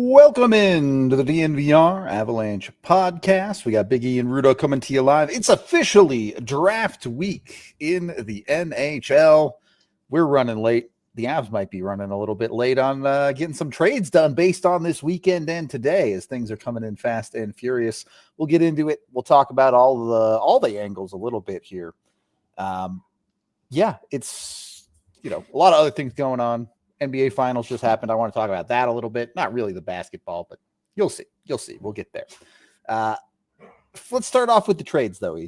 Welcome in to the DNVR Avalanche Podcast. We got Big E and Rudo coming to you live. It's officially draft week in the NHL. We're running late. The Avs might be running a little bit late on getting some trades done based on this weekend and today, as things are coming in fast and furious. We'll get into it. We'll talk about all the angles a little bit here. It's a lot of other things going on. NBA Finals just happened. I want to talk about that a little bit. Not really the basketball, but you'll see. We'll get there. Let's start off with the trades, though,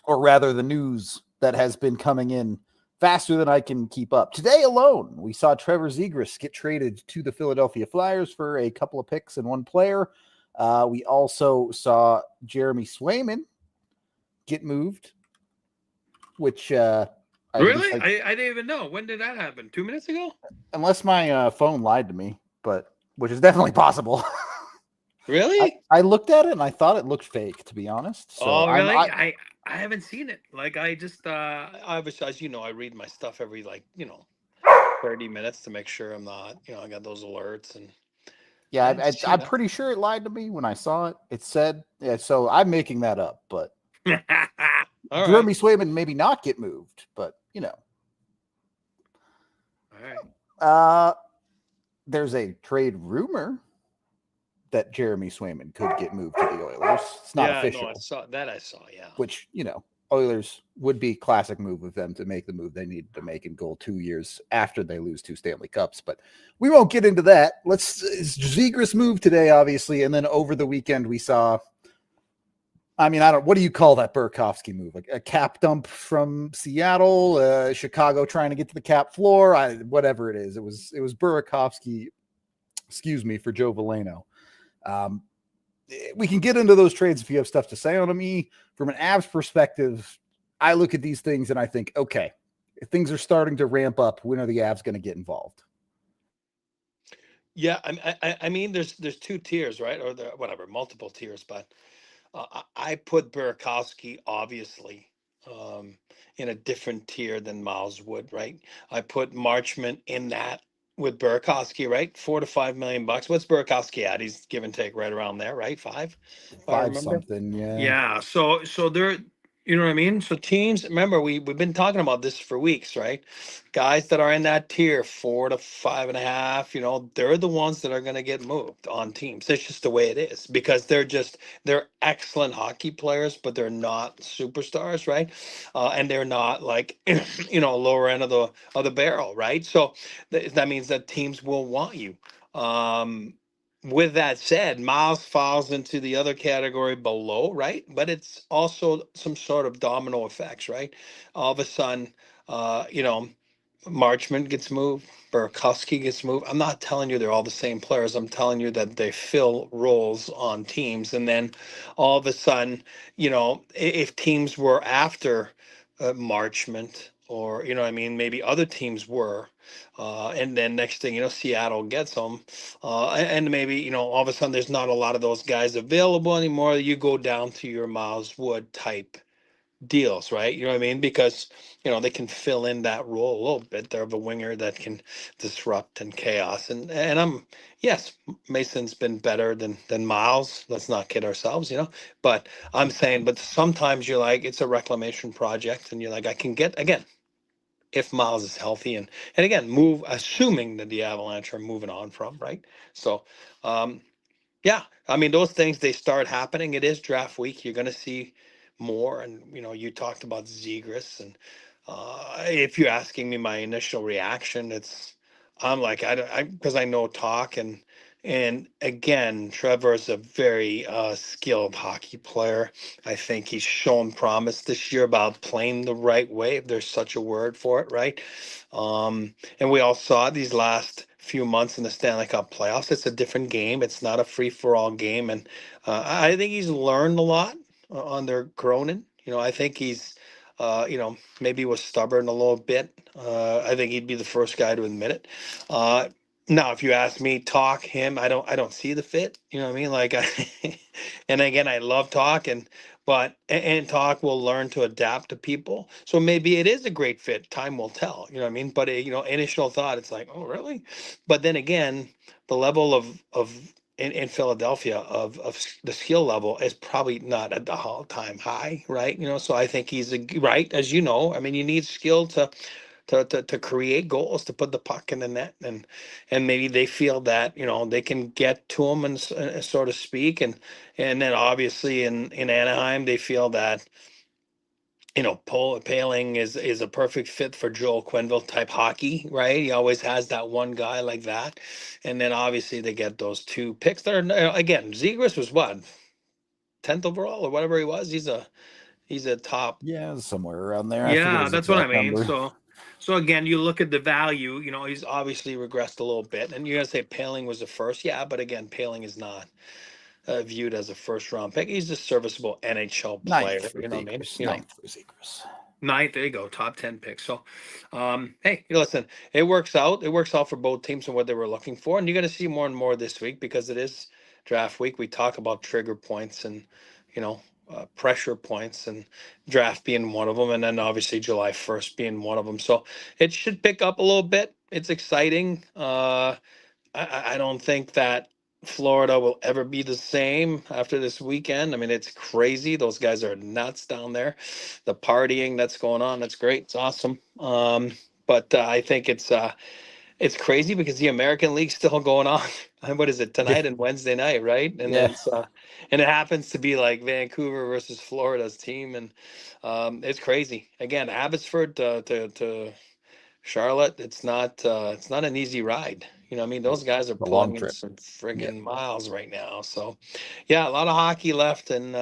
or rather the news that has been coming in faster than I can keep up. Today alone, we saw Trevor Zegras get traded to the Philadelphia Flyers for a couple of picks and one player. We also saw Jeremy Swayman get moved, which really? I didn't even know. When did that happen? 2 minutes ago? Unless my phone lied to me, which is definitely possible. Really? I looked at it and I thought it looked fake, to be honest. So really? I haven't seen it. Like, I just, as you know, I read my stuff every, 30 minutes to make sure I'm not, I got those alerts. And yeah, I'm pretty sure it lied to me when I saw it. It said, so I'm making that up, but Jeremy Swayman maybe not get moved, but All right. There's a trade rumor that Jeremy Swayman could get moved to the Oilers. It's not official. No, I saw, yeah. Which, Oilers would be classic move of them to make the move they needed to make in goal 2 years after they lose 2 Stanley Cups. But we won't get into that. It's Zegras move today, obviously, and then over the weekend we saw. What do you call that Burakovsky move? Like a cap dump from Seattle, Chicago trying to get to the cap floor, whatever it is. It was Burakovsky, for Joe Veleno. We can get into those trades if you have stuff to say on them. From an Avs perspective, I look at these things and I think, okay, if things are starting to ramp up, when are the Avs going to get involved? Yeah, there's 2 tiers, right? Or multiple tiers, but I put Burakovsky obviously in a different tier than Miles would, right? I put Marchment in that with Burakovsky, right? $4 to $5 million. What's Burakovsky at? He's give and take right around there, right? 5 something, yeah. Yeah. So they're, you know what I mean? So teams, remember, we've been talking about this for weeks, right? Guys that are in that tier 4 to 5.5, they're the ones that are going to get moved on teams. It's just the way it is, because they're excellent hockey players, but they're not superstars, right? And they're not like, lower end of the barrel, right? So that means that teams will want you. With that said, Miles falls into the other category below, right? But it's also some sort of domino effects, right? All of a sudden, Marchment gets moved, Burakovsky gets moved. I'm not telling you they're all the same players. I'm telling you that they fill roles on teams. And then all of a sudden, if teams were after Marchment, or, maybe other teams were, and then next thing, Seattle gets them. And maybe, all of a sudden there's not a lot of those guys available anymore. You go down to your Miles Wood type deals, right? You know what I mean? Because, they can fill in that role a little bit. They're a winger that can disrupt and chaos. And yes, Mason's been better than Miles. Let's not kid ourselves, But I'm saying, but sometimes you're like, it's a reclamation project, and you're like, I can get, again, if Miles is healthy and again, assuming that the Avalanche are moving on from, right? So, those things, they start happening. It is draft week. You're going to see more. And, you talked about Zegras, and if you're asking me my initial reaction, I'm like, because I know talk, and, And again, Trevor's a very skilled hockey player. I think he's shown promise this year about playing the right way, if there's such a word for it, right? And we all saw these last few months in the Stanley Cup playoffs. It's a different game. It's not a free-for-all game. And I think he's learned a lot under Cronin. I think he's, maybe was stubborn a little bit. I think he'd be the first guy to admit it. Now, if you ask me, talk him, I don't see the fit. You know what I mean? Like, and again, I love talking, but and talk will learn to adapt to people. So maybe it is a great fit. Time will tell. You know what I mean? But initial thought, it's like, oh, really? But then again, the level of in Philadelphia of the skill level is probably not at the all-time high, right? So I think he's right, as you know. I mean, you need skill to create goals, to put the puck in the net, and maybe they feel that they can get to him, and so to speak, and then obviously in Anaheim they feel that Paling is a perfect fit for Joel Quenneville type hockey, right? He always has that one guy like that, and then obviously they get those two picks that are, again, Zegras was what, 10th overall or whatever he was. He's a top. Yeah, somewhere around there. I forget Yeah, his that's what I exact mean. number. So again, you look at the value. He's obviously regressed a little bit, and you're gonna say Paling was the first. Yeah, but again, Paling is not viewed as a first round pick. He's a serviceable NHL player. Ninth for You know what I mean? Zegers. Ninth for Zegers. Ninth. There you go. Top 10 picks. So, hey, listen, it works out. It works out for both teams and what they were looking for, and you're gonna see more and more this week because it is draft week. We talk about trigger points and you know pressure points, and draft being one of them, and then obviously July 1st being one of them. So it should pick up a little bit. It's exciting. I don't think that Florida will ever be the same after this weekend. I mean, it's crazy. Those guys are nuts down there. The partying that's going on, that's great. It's awesome. But I think it's crazy because the American League's still going on. What is it, Yeah. tonight and Wednesday night, right? And Yeah. then and it happens to be like Vancouver versus Florida's team, and it's crazy. Again, Abbotsford to Charlotte, it's not an easy ride. I mean, those guys are A long pulling in trip. some Yeah. friggin' miles right now. So, yeah, a lot of hockey left, and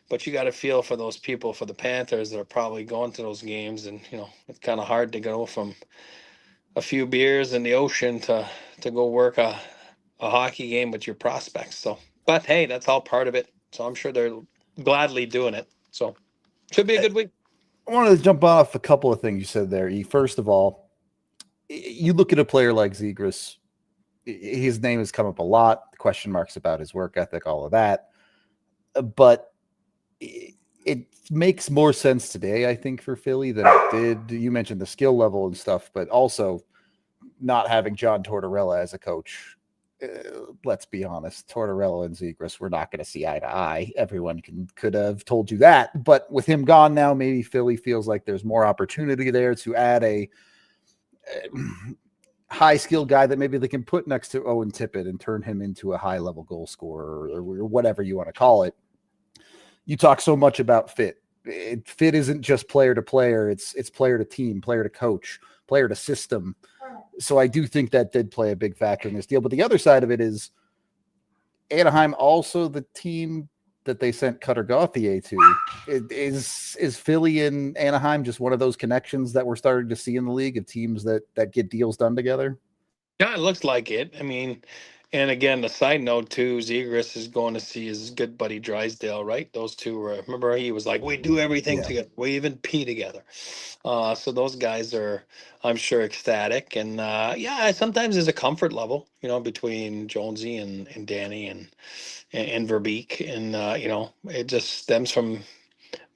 but you got to feel for those people, for the Panthers that are probably going to those games, and it's kind of hard to go from a few beers in the ocean to go work a hockey game with your prospects. So, but hey, that's all part of it. So I'm sure they're gladly doing it. So, should be a good week. I wanted to jump off a couple of things you said there. First of all, you look at a player like Zegras, his name has come up a lot, question marks about his work ethic, all of that. But it makes more sense today, I think, for Philly than it did. You mentioned the skill level and stuff, but also not having John Tortorella as a coach. Let's be honest, Tortorella and Zegras, we're not going to see eye to eye. Everyone could have told you that, but with him gone now, maybe Philly feels like there's more opportunity there to add a high skill guy that maybe they can put next to Owen Tippett and turn him into a high level goal scorer or whatever you want to call it. You talk so much about fit. Fit isn't just player to player. It's player to team, player to coach, player to system. So I do think that did play a big factor in this deal. But the other side of it is Anaheim, also the team that they sent Cutter Gauthier to. Is Philly and Anaheim just one of those connections that we're starting to see in the league of teams that get deals done together? Yeah, it looks like it. I mean, and again, the side note too, Zegras is going to see his good buddy Drysdale, right? Those two were, remember, he was like, we do everything Yeah. together. We even pee together. So those guys are, I'm sure, ecstatic. And yeah, sometimes there's a comfort level, between Jonesy and Danny and Verbeek. And, it just stems from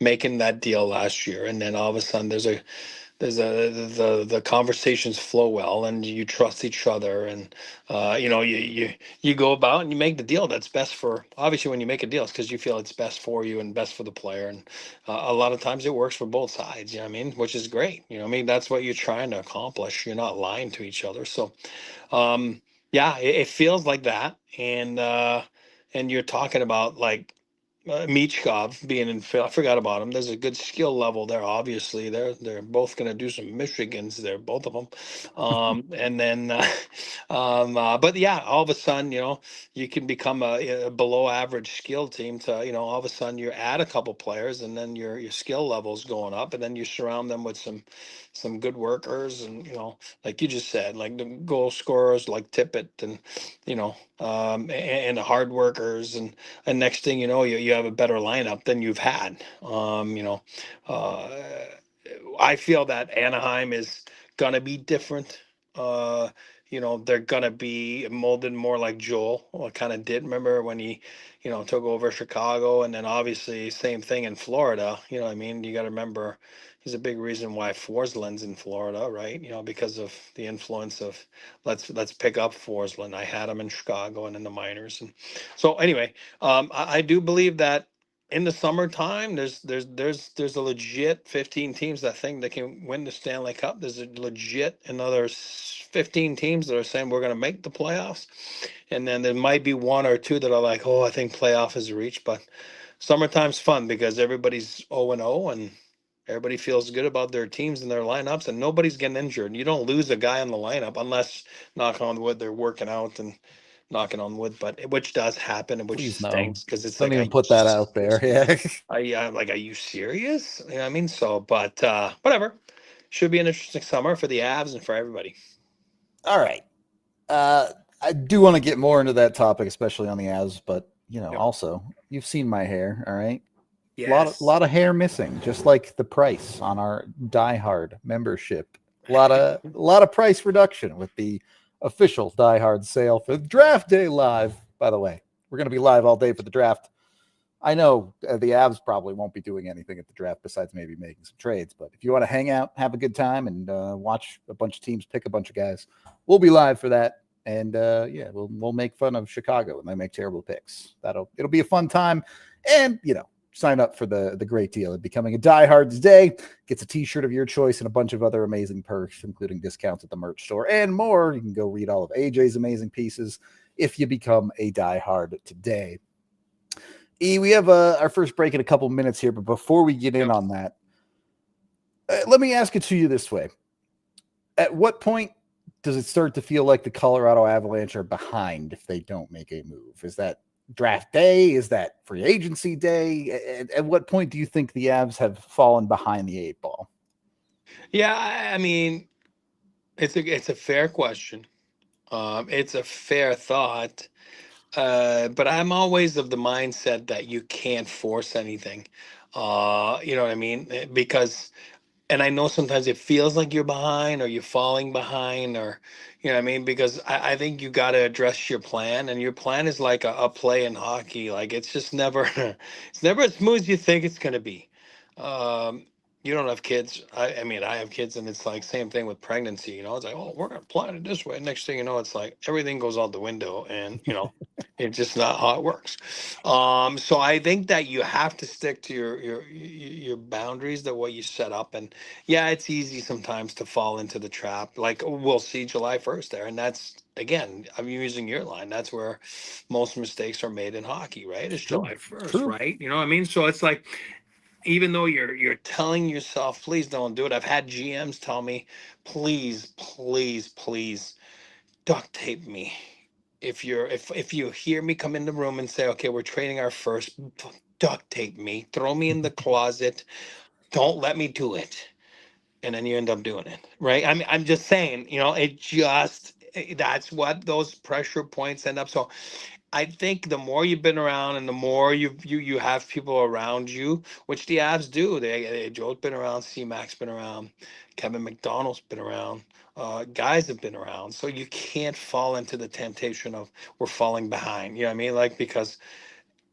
making that deal last year. And then all of a sudden the conversations flow well, and you trust each other, and you go about and you make the deal that's best for, obviously when you make a deal it's because you feel it's best for you and best for the player, and a lot of times it works for both sides, you know what I mean, which is great. I mean, that's what you're trying to accomplish. You're not lying to each other. So yeah, it feels like that. And you're talking about, like, Michkov being in Phil. I forgot about him. There's a good skill level there. Obviously, they're both going to do some Michigans there, both of them. And then, but yeah, all of a sudden, you can become a below average skill team. To all of a sudden you add a couple players, and then your skill level's going up, and then you surround them with some good workers, and like you just said, like the goal scorers like Tippett, and and the hard workers, and next thing you know, you have a better lineup than you've had. Uh, I feel that Anaheim is gonna be different. They're gonna be molded more like Joel kind of did. Remember when he, took over Chicago, and then obviously same thing in Florida. You know what I mean? You got to remember he's a big reason why Forsland's in Florida, right? Because of the influence of let's pick up Forsland. I had him in Chicago and in the minors, and so anyway, I do believe that in the summertime, there's a legit 15 teams that think they can win the Stanley Cup. There's a legit another 15 teams that are saying we're going to make the playoffs, and then there might be one or two that are like, oh, I think playoff is reached. But summertime's fun because everybody's 0-0, and everybody feels good about their teams and their lineups, and nobody's getting injured. You don't lose a guy in the lineup unless, knock on wood, they're working out and knocking on wood, but which does happen, and which Please no. stinks because it's Don't like, even put that out there. Yeah. are you serious? You know what I mean? So, but whatever. Should be an interesting summer for the Avs and for everybody. All right. I do want to get more into that topic, especially on the Avs, but Yep. also you've seen my hair. All right. Yes. Lot of hair missing, just like the price on our Die Hard membership. A lot of price reduction with the official Die Hard sale for Draft Day Live. By the way, we're going to be live all day for the draft. I know the Avs probably won't be doing anything at the draft besides maybe making some trades. But if you want to hang out, have a good time, and watch a bunch of teams pick a bunch of guys, we'll be live for that. And we'll make fun of Chicago when they make terrible picks. It'll be a fun time. And sign up for the great deal of becoming a diehard today. Gets a T-shirt of your choice and a bunch of other amazing perks, including discounts at the merch store and more. You can go read all of AJ's amazing pieces if you become a diehard today. We have our first break in a couple minutes here, but before we get in on that, let me ask it to you this way. At what point does it start to feel like the Colorado Avalanche are behind if they don't make a move? Is that draft day? Is that free agency day? At what point do you think the Avs have fallen behind the eight ball? Yeah, I mean, it's a fair question. It's a fair thought. But I'm always of the mindset that you can't force anything. You know what I mean? Because, and I know sometimes it feels like you're behind or you're falling behind, or, you know what I mean? Because I think you got to address your plan, and your plan is like a play in hockey. Like it's just never, it's never as smooth as you think it's going to be. Um, you don't have kids. I mean, I have kids, and it's like same thing with pregnancy. It's like, oh, we're going to plan it this way. Next thing you know, it's like everything goes out the window, and it's just not how it works. So I think that you have to stick to your boundaries, that what you set up. And yeah, it's easy sometimes to fall into the trap. Like we'll see July 1st there, and that's again, I'm using your line. That's where most mistakes are made in hockey, right? It's July 1st, right? You know what I mean? So it's like, even though you're telling yourself, please don't do it. I've had GMs tell me, please, please, please duct tape me. If you hear me come in the room and say, okay, we're trading our first, duct tape me, throw me in the closet, don't let me do it. And then you end up doing it, right? I mean, I'm just saying, that's what those pressure points end up. So I think the more you've been around, and the more you have people around you, which the Avs do. Joe's been around, C-Mac's been around, Kevin McDonald's been around, guys have been around. So you can't fall into the temptation of we're falling behind. You know what I mean? Like, because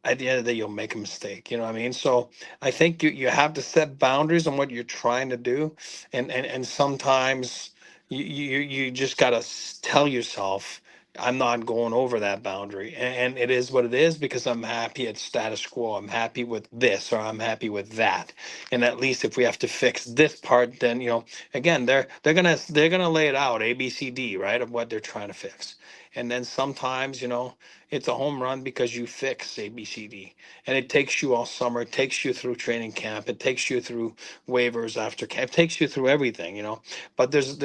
at the end of the day, you'll make a mistake. You know what I mean? So I think you have to set boundaries on what you're trying to do, and sometimes you just gotta tell yourself, I'm not going over that boundary, and it is what it is, because I'm happy at status quo. I'm happy with this, or I'm happy with that, and at least if we have to fix this part, then again, they're gonna lay it out, A B C D, right, of what they're trying to fix. And then sometimes, it's a home run because you fix ABCD. And it takes you all summer. It takes you through training camp. It takes you through waivers after camp. It takes you through everything. But there's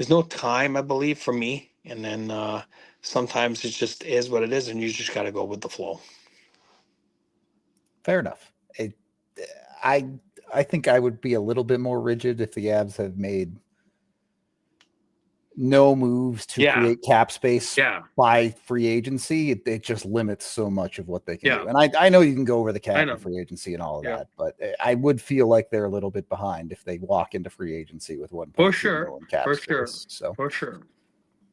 no time, I believe, for me. And then sometimes it just is what it is, and you just got to go with the flow. Fair enough. I think I would be a little bit more rigid if the Avs have made no moves to create cap space by free agency. It just limits so much of what they can do. And I know you can go over the cap and free agency and all of that, but I would feel like they're a little bit behind if they walk into free agency with 1.2 million cap space. So for sure.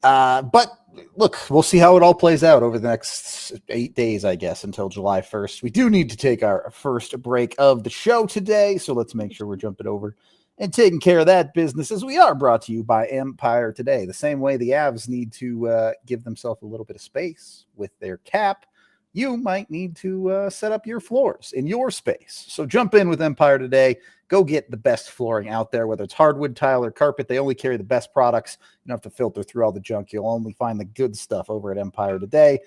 But look, we'll see how it all plays out over the next 8 days, I guess, until July 1st. We do need to take our first break of the show today, so let's make sure we're jumping over and taking care of that business, as we are brought to you by Empire Today. The same way the Avs need to give themselves a little bit of space with their cap, you might need to set up your floors in your space. So jump in with Empire Today. Go get the best flooring out there, whether it's hardwood, tile, or carpet. They only carry the best products. You don't have to filter through all the junk. You'll only find the good stuff over at Empire Today.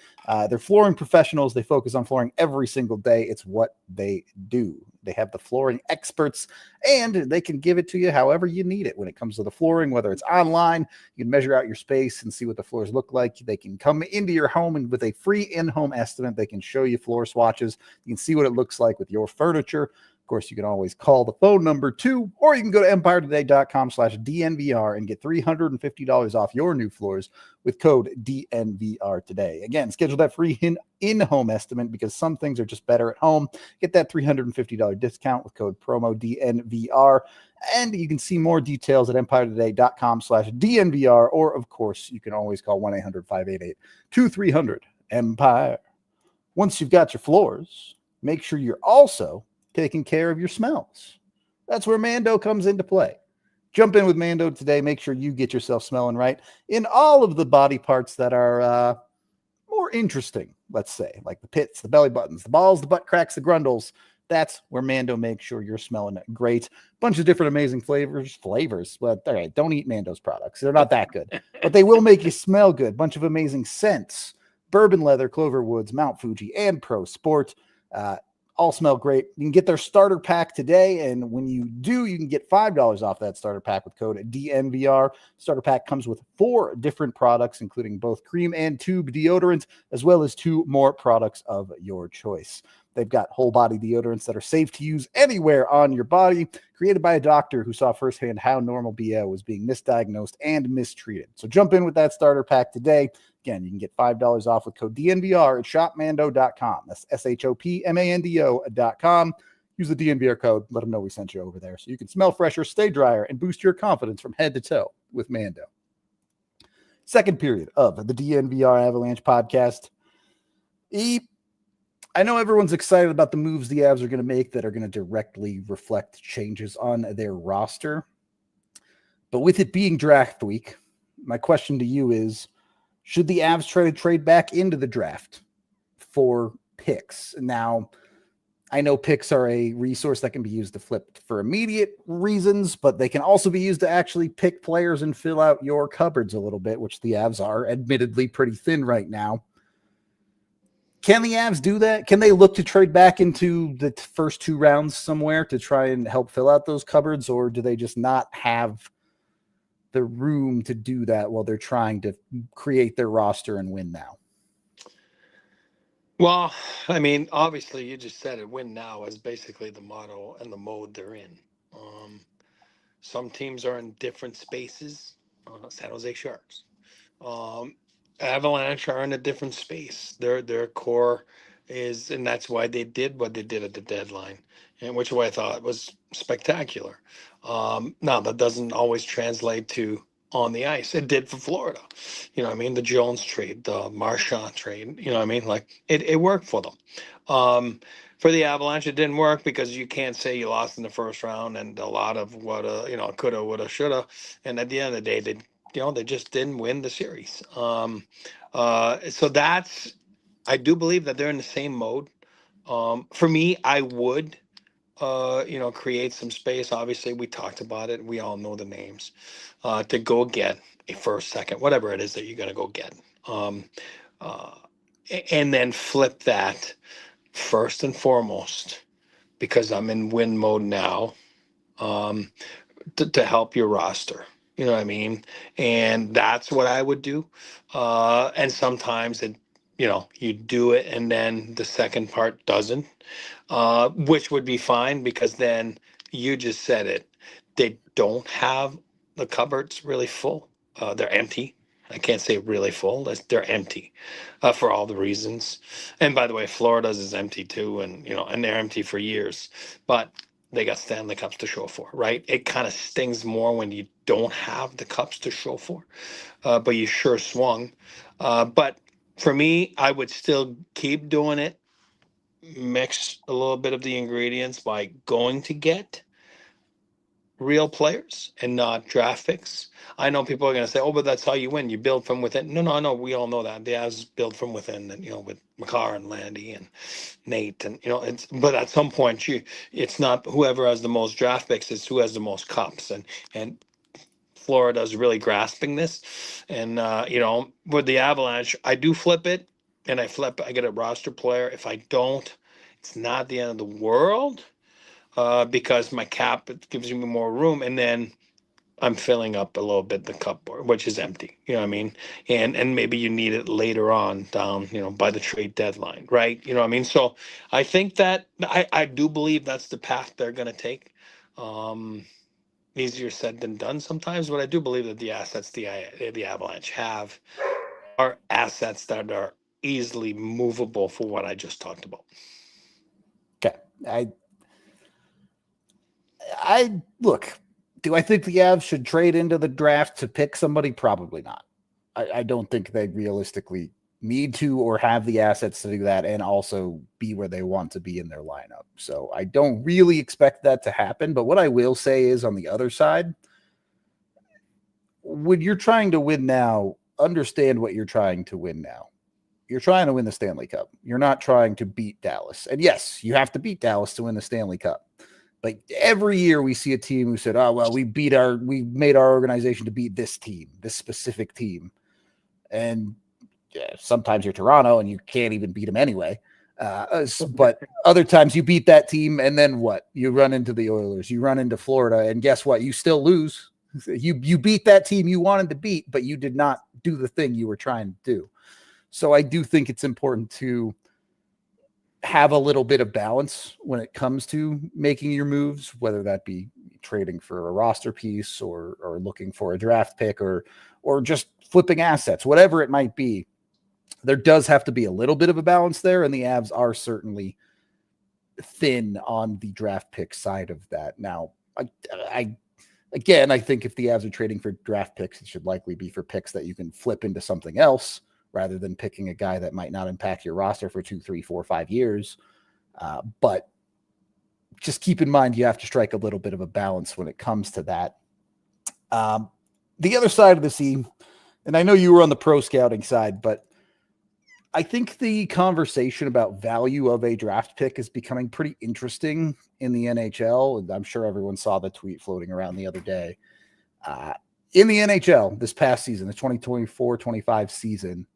They're flooring professionals. They focus on flooring every single day. It's what they do. They have the flooring experts, and they can give it to you however you need it when it comes to the flooring, whether it's online. You can measure out your space and see what the floors look like. They can come into your home, and with a free in-home estimate, they can show you floor swatches. You can see what it looks like with your furniture. Of course, you can always call the phone number too, or you can go to empiretoday.com/DNVR and get $350 off your new floors with code DNVR today. Again, schedule that free in-home estimate because some things are just better at home. Get that $350 discount with code promo DNVR. And you can see more details at empiretoday.com/DNVR, or of course, you can always call 1-800-588-2300 Empire. Once you've got your floors, make sure you're also taking care of your smells. That's where Mando comes into play. Jump in with Mando today. Make sure you get yourself smelling right in all of the body parts that are more interesting, let's say, like the pits, the belly buttons, the balls, the butt cracks, the grundles. That's where Mando makes sure you're smelling great. Bunch of different amazing flavors. But all right, don't eat Mando's products. They're not that good, but they will make you smell good. Bunch of amazing scents. Bourbon leather, Clover Woods, Mount Fuji, and Pro Sport. All smell great. You can get their starter pack today, and when you do, you can get $5 off that starter pack with code DNVR. Starter pack comes with 4 different products, including both cream and tube deodorant, as well as 2 more products of your choice. They've got whole body deodorants that are safe to use anywhere on your body, created by a doctor who saw firsthand how normal BO was being misdiagnosed and mistreated. So jump in with that starter pack today. Again, you can get $5 off with code DNVR at shopmando.com. That's shopmando.com. Use the DNVR code. Let them know we sent you over there so you can smell fresher, stay drier, and boost your confidence from head to toe with Mando. Second period of the DNVR Avalanche podcast. I know everyone's excited about the moves the Avs are going to make that are going to directly reflect changes on their roster. But with it being draft week, my question to you is, should the Avs try to trade back into the draft for picks? Now, I know picks are a resource that can be used to flip for immediate reasons, but they can also be used to actually pick players and fill out your cupboards a little bit, which the Avs are admittedly pretty thin right now. Can the Avs do that? Can they look to trade back into the first 2 rounds somewhere to try and help fill out those cupboards, or do they just not have the room to do that while they're trying to create their roster and win now? Well, I mean, obviously, you just said it. Win now is basically the motto and the mode they're in. Some teams are in different spaces. San Jose Sharks. Avalanche are in a different space. Their core is, and that's why they did what they did at the deadline, and which I thought was spectacular. Now that doesn't always translate to on the ice. It did for Florida. You know what I mean? The Jones trade, the Marchand trade, you know what I mean? Like it worked for them. For the Avalanche, it didn't work because you can't say you lost in the first round and a lot of what coulda, woulda, shoulda. And at the end of the day, they just didn't win the series. So I do believe that they're in the same mode. For me, I would create some space. Obviously, we talked about it. We all know the names to go get a first, second, whatever it is that you're going to go get. Um, uh, and then flip that first and foremost, because I'm in win mode now, um, to help your roster. You know what I mean? And that's what I would do. And sometimes you do it and then the second part doesn't, which would be fine because then you just said it. They don't have the cupboards really full. They're empty. I can't say really full. They're empty for all the reasons. And by the way, Florida's is empty too, and they're empty for years. But they got Stanley Cups to show for, right? It kind of stings more when you don't have the cups to show for, but you sure swung. But for me, I would still keep doing it, mix a little bit of the ingredients by going to get real players and not draft picks. I know people are going to say, "Oh, but that's how you win. You build from within." No, no, no. We all know that the Avs build from within, and with Makar and Landy and Nate, and But at some point, it's not whoever has the most draft picks; it's who has the most cups, and Florida's really grasping this. And with the Avalanche, I do flip it, and I get a roster player. If I don't, it's not the end of the world, because my cap, it gives me more room, and then I'm filling up a little bit the cupboard, which is empty. You know what I mean? And maybe you need it later on down, by the trade deadline, right? You know what I mean? So I think that I do believe that's the path they're going to take. Um, Easier said than done sometimes, but I do believe that the assets the Avalanche have are assets that are easily movable for what I just talked about. Okay. I look, do I think the Avs should trade into the draft to pick somebody? Probably not. I don't think they realistically need to or have the assets to do that and also be where they want to be in their lineup. So I don't really expect that to happen. But what I will say is on the other side, when you're trying to win now, understand what you're trying to win now. You're trying to win the Stanley Cup. You're not trying to beat Dallas. And yes, you have to beat Dallas to win the Stanley Cup. Like every year we see a team who said, "Oh, well, we made our organization to beat this team, this specific team." And sometimes you're Toronto and you can't even beat them anyway. But other times you beat that team and then what? You run into the Oilers, you run into Florida, and guess what? You still lose. You beat that team you wanted to beat, but you did not do the thing you were trying to do. So I do think it's important to have a little bit of balance when it comes to making your moves, whether that be trading for a roster piece or looking for a draft pick or just flipping assets, whatever it might be. There does have to be a little bit of a balance there, and the Avs are certainly thin on the draft pick side of that. Now, I think if the Avs are trading for draft picks, it should likely be for picks that you can flip into something else rather than picking a guy that might not impact your roster for 2, 3, 4, 5 years. But just keep in mind, you have to strike a little bit of a balance when it comes to that. The other side of the scene, and I know you were on the pro scouting side, but I think the conversation about value of a draft pick is becoming pretty interesting in the NHL. And I'm sure everyone saw the tweet floating around the other day. In the NHL this past season, the 2024-25 season,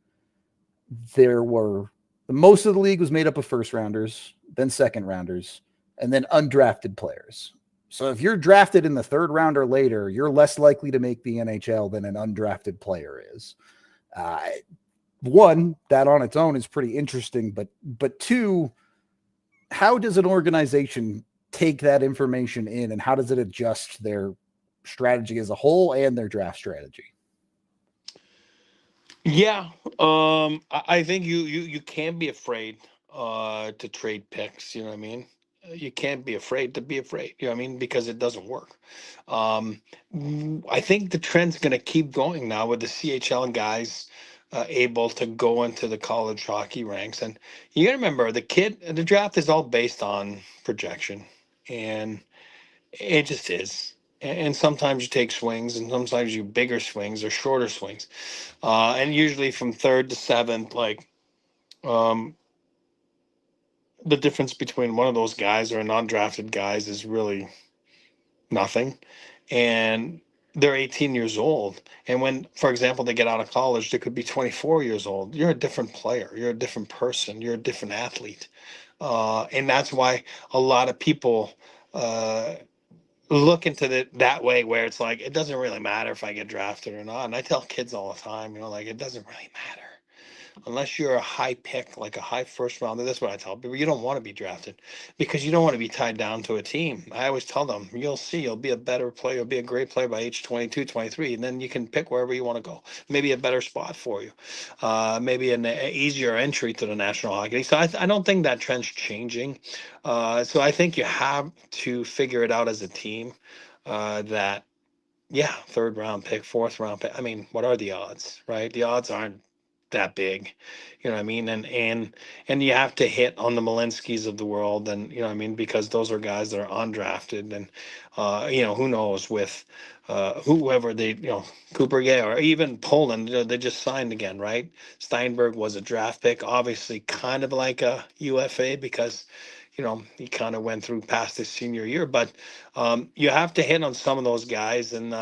most of the league was made up of first rounders, then second rounders, and then undrafted players. So if you're drafted in the third round or later, you're less likely to make the NHL than an undrafted player is. One, that on its own is pretty interesting, but two, how does an organization take that information in and how does it adjust their strategy as a whole and their draft strategy? Yeah, I think you can't be afraid to trade picks. You know what I mean? You can't be afraid to be afraid. You know what I mean? Because it doesn't work. I think the trend's going to keep going now with the CHL guys able to go into the college hockey ranks. And you got to remember, the draft is all based on projection, and it just is. And sometimes you take swings, and sometimes you bigger swings or shorter swings. And usually from third to seventh, like, the difference between one of those guys or a non-drafted guys is really nothing. And they're 18 years old. And when, for example, they get out of college, they could be 24 years old. You're a different player. You're a different person. You're a different athlete. And that's why a lot of people look into it that way, where it's like, it doesn't really matter if I get drafted or not. And I tell kids all the time, like, it doesn't really matter unless you're a high pick, like a high first rounder. That's what I tell people. You don't want to be drafted because you don't want to be tied down to a team. I always tell them, you'll see, you'll be a better player, you'll be a great player by age 22, 23, and then you can pick wherever you want to go. Maybe a better spot for you, maybe an easier entry to the National Hockey League. So I don't think that trend's changing. So I think you have to figure it out as a team that, yeah, third round pick, fourth round pick. I mean, what are the odds, right? The odds aren't that big, you know what I mean? And you have to hit on the Malinskis of the world, and you know what I mean, because those are guys that are undrafted, and who knows with whoever they, Cooper Gay or even Poland, they just signed again, right? Steinberg was a draft pick, obviously kind of like a UFA because he kind of went through past his senior year, but you have to hit on some of those guys, and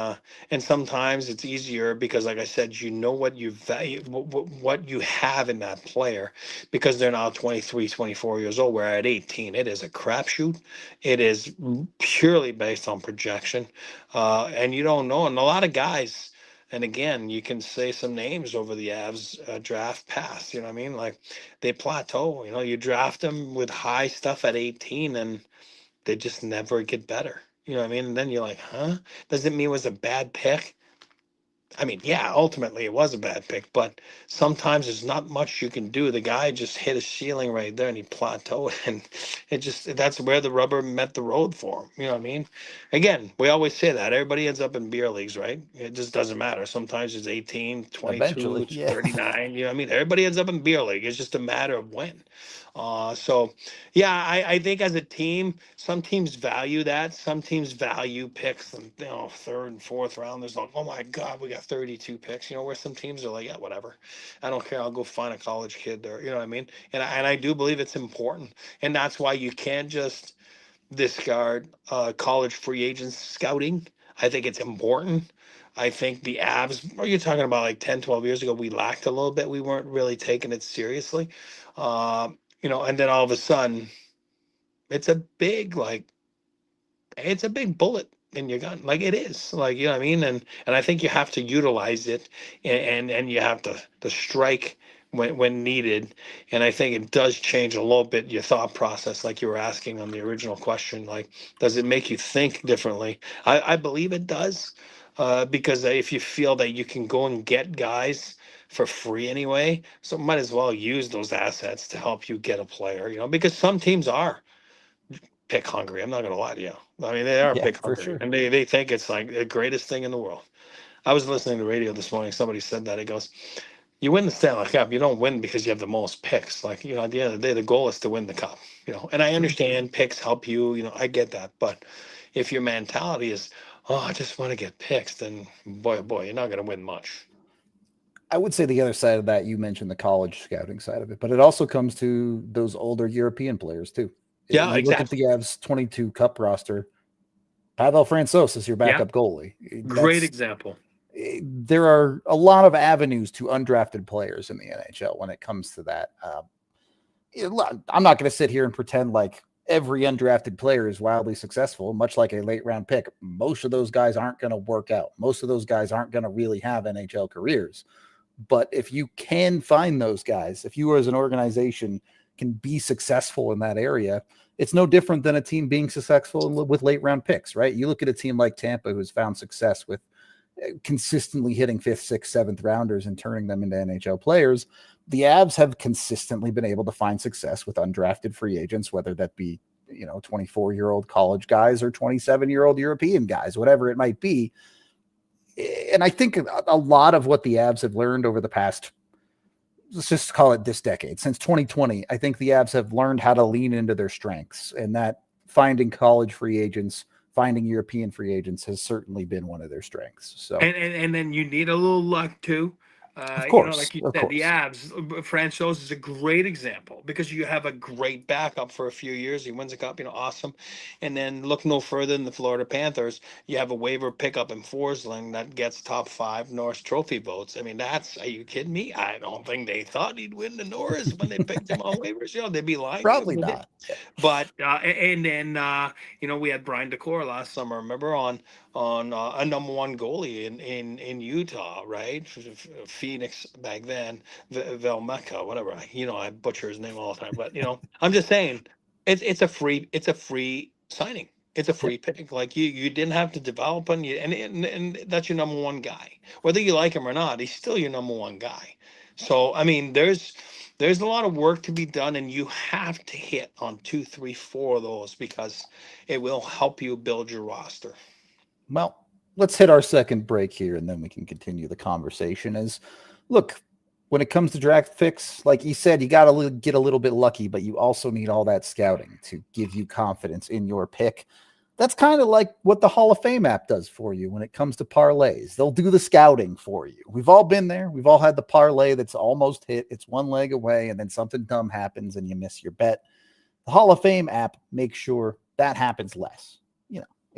sometimes it's easier because, like I said, what you value, what you have in that player, because they're now 23, 24 years old. Where at 18, it is a crapshoot. It is purely based on projection, and you don't know. And a lot of guys. And again, you can say some names over the Avs draft pass. You know what I mean? Like they plateau. You draft them with high stuff at 18, and they just never get better. You know what I mean? And then you're like, huh? Does it mean it was a bad pick? I mean, yeah, ultimately it was a bad pick, but sometimes there's not much you can do. The guy just hit a ceiling right there and he plateaued, and that's where the rubber met the road for him. You know what I mean? Again, we always say that everybody ends up in beer leagues, right? It just doesn't matter. Sometimes it's 18, 22, Eventually, it's yeah. 39. You know what I mean? Everybody ends up in beer league. It's just a matter of when. So yeah, I think as a team, some teams value that. Some teams value picks and third and fourth round. There's like, oh my God, we got 32 picks. Where some teams are like, yeah, whatever. I don't care. I'll go find a college kid there. You know what I mean? And I do believe it's important. And that's why you can't just discard college free agents scouting. I think it's important. I think the Avs, are you talking about like 10, 12 years ago, we lacked a little bit. We weren't really taking it seriously. And then all of a sudden, it's a big, it's a big bullet in your gun. Like it is. Like, you know what I mean? And I think you have to utilize it, and you have to strike when needed. And I think it does change a little bit your thought process, like you were asking on the original question. Like, does it make you think differently? I believe it does. Because if you feel that you can go and get guys for free anyway, so might as well use those assets to help you get a player, because some teams are pick hungry. I'm not going to lie to you. I mean, they are Yeah, pick for hungry, sure. and they think it's like the greatest thing in the world. I was listening to the radio this morning. Somebody said that. It goes, you win the Stanley Cup. You don't win because you have the most picks. Like, at the end of the day, the goal is to win the cup, and I True. understand picks help you, I get that. But if your mentality is, oh, I just want to get picks, then boy, oh boy, you're not going to win much. I would say the other side of that, you mentioned the college scouting side of it, but it also comes to those older European players too. Yeah, You look at the exactly. Avs 22 Cup roster. Pavel Francouz is your Yeah. backup goalie. Great example. There are a lot of avenues to undrafted players in the NHL when it comes to that. I'm not going to sit here and pretend like every undrafted player is wildly successful, much like a late round pick. Most of those guys aren't going to work out. Most of those guys aren't going to really have NHL careers. But if you can find those guys, if you as an organization can be successful in that area, it's no different than a team being successful with late round picks, right? You look at a team like Tampa who's found success with consistently hitting 5th, 6th, 7th rounders and turning them into NHL players. The Avs have consistently been able to find success with undrafted free agents, whether that be 24-year-old college guys or 27-year-old European guys, whatever it might be. And I think a lot of what the Avs have learned over the past, let's just call it this decade, since 2020, I think the Avs have learned how to lean into their strengths, and that finding college free agents, finding European free agents has certainly been one of their strengths. So, And then you need a little luck too. Of Like course, you of said, the course. Avs, Francouz is a great example because you have a great backup for a few years. He wins a cup, awesome. And then look no further than the Florida Panthers. You have a waiver pickup in Forsling that gets top 5 Norris Trophy votes. I mean, are you kidding me? I don't think they thought he'd win the Norris when they picked him on waivers. They'd be lying to Probably you. not. But and then we had Brian Decor last summer. Remember on a number one goalie in Utah, right? Phoenix back then, Velmecca, whatever. I butcher his name all the time, but I'm just saying, it's a free signing. It's a Yep. free pick. Like you didn't have to develop him, and that's your number one guy. Whether you like him or not, he's still your number one guy. So I mean, there's a lot of work to be done, and you have to hit on 2, 3, 4 of those because it will help you build your roster. Well, let's hit our second break here and then we can continue the conversation. Look, when it comes to draft picks, like you said, you got to get a little bit lucky, but you also need all that scouting to give you confidence in your pick. That's kind of like what the Hall of Fame app does for you when it comes to parlays. They'll do the scouting for you. We've all been there. We've all had the parlay that's almost hit. It's one leg away, and then something dumb happens and you miss your bet. The Hall of Fame app makes sure that happens less.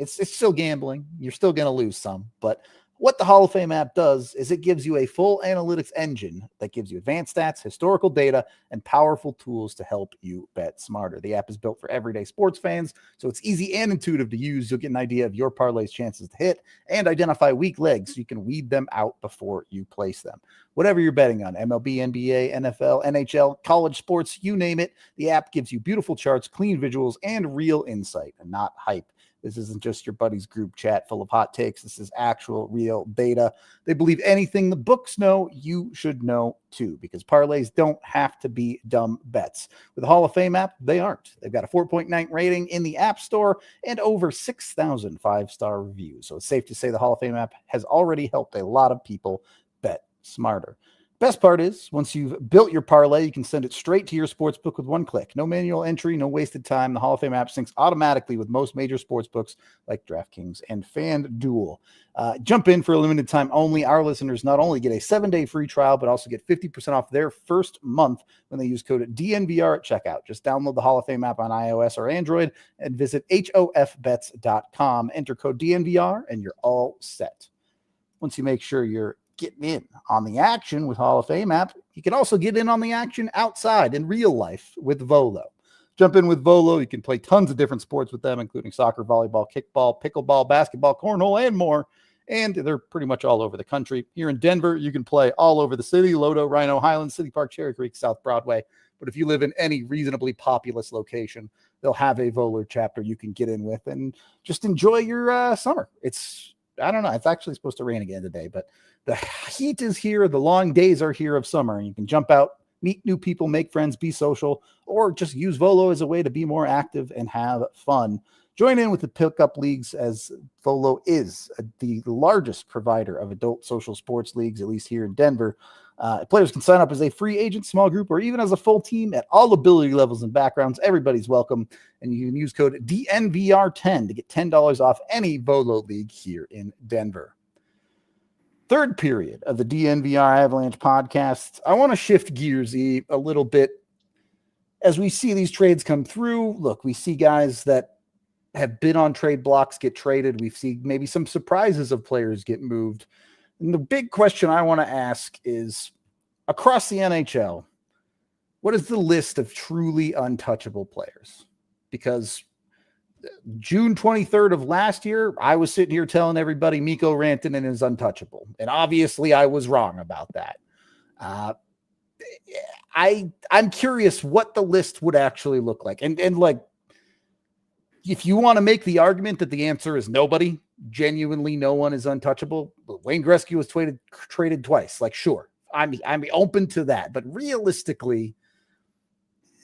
It's still gambling. You're still going to lose some, but what the Hall of Fame app does is it gives you a full analytics engine that gives you advanced stats, historical data, and powerful tools to help you bet smarter. The app is built for everyday sports fans, so it's easy and intuitive to use. You'll get an idea of your parlay's chances to hit and identify weak legs so you can weed them out before you place them. Whatever you're betting on, MLB, NBA, NFL, NHL, college sports, you name it, the app gives you beautiful charts, clean visuals, and real insight, and not hype. This isn't just your buddy's group chat full of hot takes. This is actual real data. They believe anything the books know, you should know too, because parlays don't have to be dumb bets. With the Hall of Fame app, they aren't. They've got a 4.9 rating in the App Store and over 6,000 five-star reviews. So it's safe to say the Hall of Fame app has already helped a lot of people bet smarter. Best part is, once you've built your parlay, you can send it straight to your sportsbook with one click. No manual entry, no wasted time. The Hall of Fame app syncs automatically with most major sportsbooks like DraftKings and FanDuel. Jump in for a limited time only. Our listeners not only get a 7-day free trial, but also get 50% off their first month when they use code DNVR at checkout. Just download the Hall of Fame app on iOS or Android and visit hofbets.com. Enter code DNVR and you're all set. Once you make sure you're getting in on the action with Hall of Fame app, you can also get in on the action outside in real life with Volo. Jump in with Volo. You can play tons of different sports with them, including soccer, volleyball, kickball, pickleball, basketball, cornhole, and more. And they're pretty much all over the country. Here in Denver, you can play all over the city: Lodo, Rhino, Highlands, City Park, Cherry Creek, South Broadway. But if you live in any reasonably populous location, they'll have a Volo chapter you can get in with and just enjoy your summer. I don't know. It's actually supposed to rain again today, but the heat is here. The long days are here of summer, and you can jump out, meet new people, make friends, be social, or just use Volo as a way to be more active and have fun. Join in with the pickup leagues, as Volo is the largest provider of adult social sports leagues, at least here in Denver. Players can sign up as a free agent, small group, or even as a full team at all ability levels and backgrounds. Everybody's welcome. And you can use code DNVR10 to get $10 off any Volo league here in Denver. Third period of the DNVR Avalanche podcast. I want to shift gears a little bit as we see these trades come through. Look, we see guys that have been on trade blocks get traded. We see maybe some surprises of players get moved. And the big question I want to ask is, across the NHL, what is the list of truly untouchable players? Because June 23rd of last year, I was sitting here telling everybody Mikko Rantanen is untouchable. And obviously I was wrong about that. I'm curious what the list would actually look like. And like, if you want to make the argument that the answer is nobody, genuinely no one is untouchable, Wayne Gretzky was traded twice. Like, sure, I'm open to that. But realistically,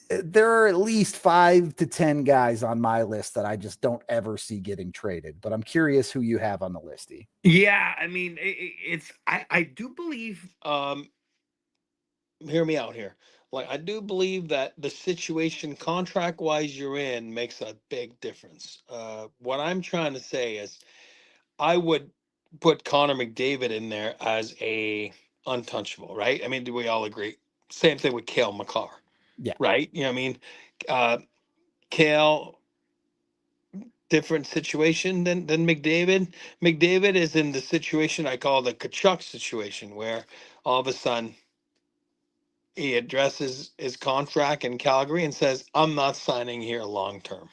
there are at least 5 to 10 guys on my list that I just don't ever see getting traded. But I'm curious who you have on the list, E. Yeah, I mean, I do believe, hear me out here. Like, I do believe that the situation contract wise you're in makes a big difference. What I'm trying to say is I would put Connor McDavid in there as a untouchable, right? I mean, do we all agree? Same thing with Cale Makar, Yeah. right? You know what I mean? Cale, different situation than McDavid. McDavid is in the situation I call the Kachuk situation, where all of a sudden he addresses his contract in Calgary and says, "I'm not signing here long term."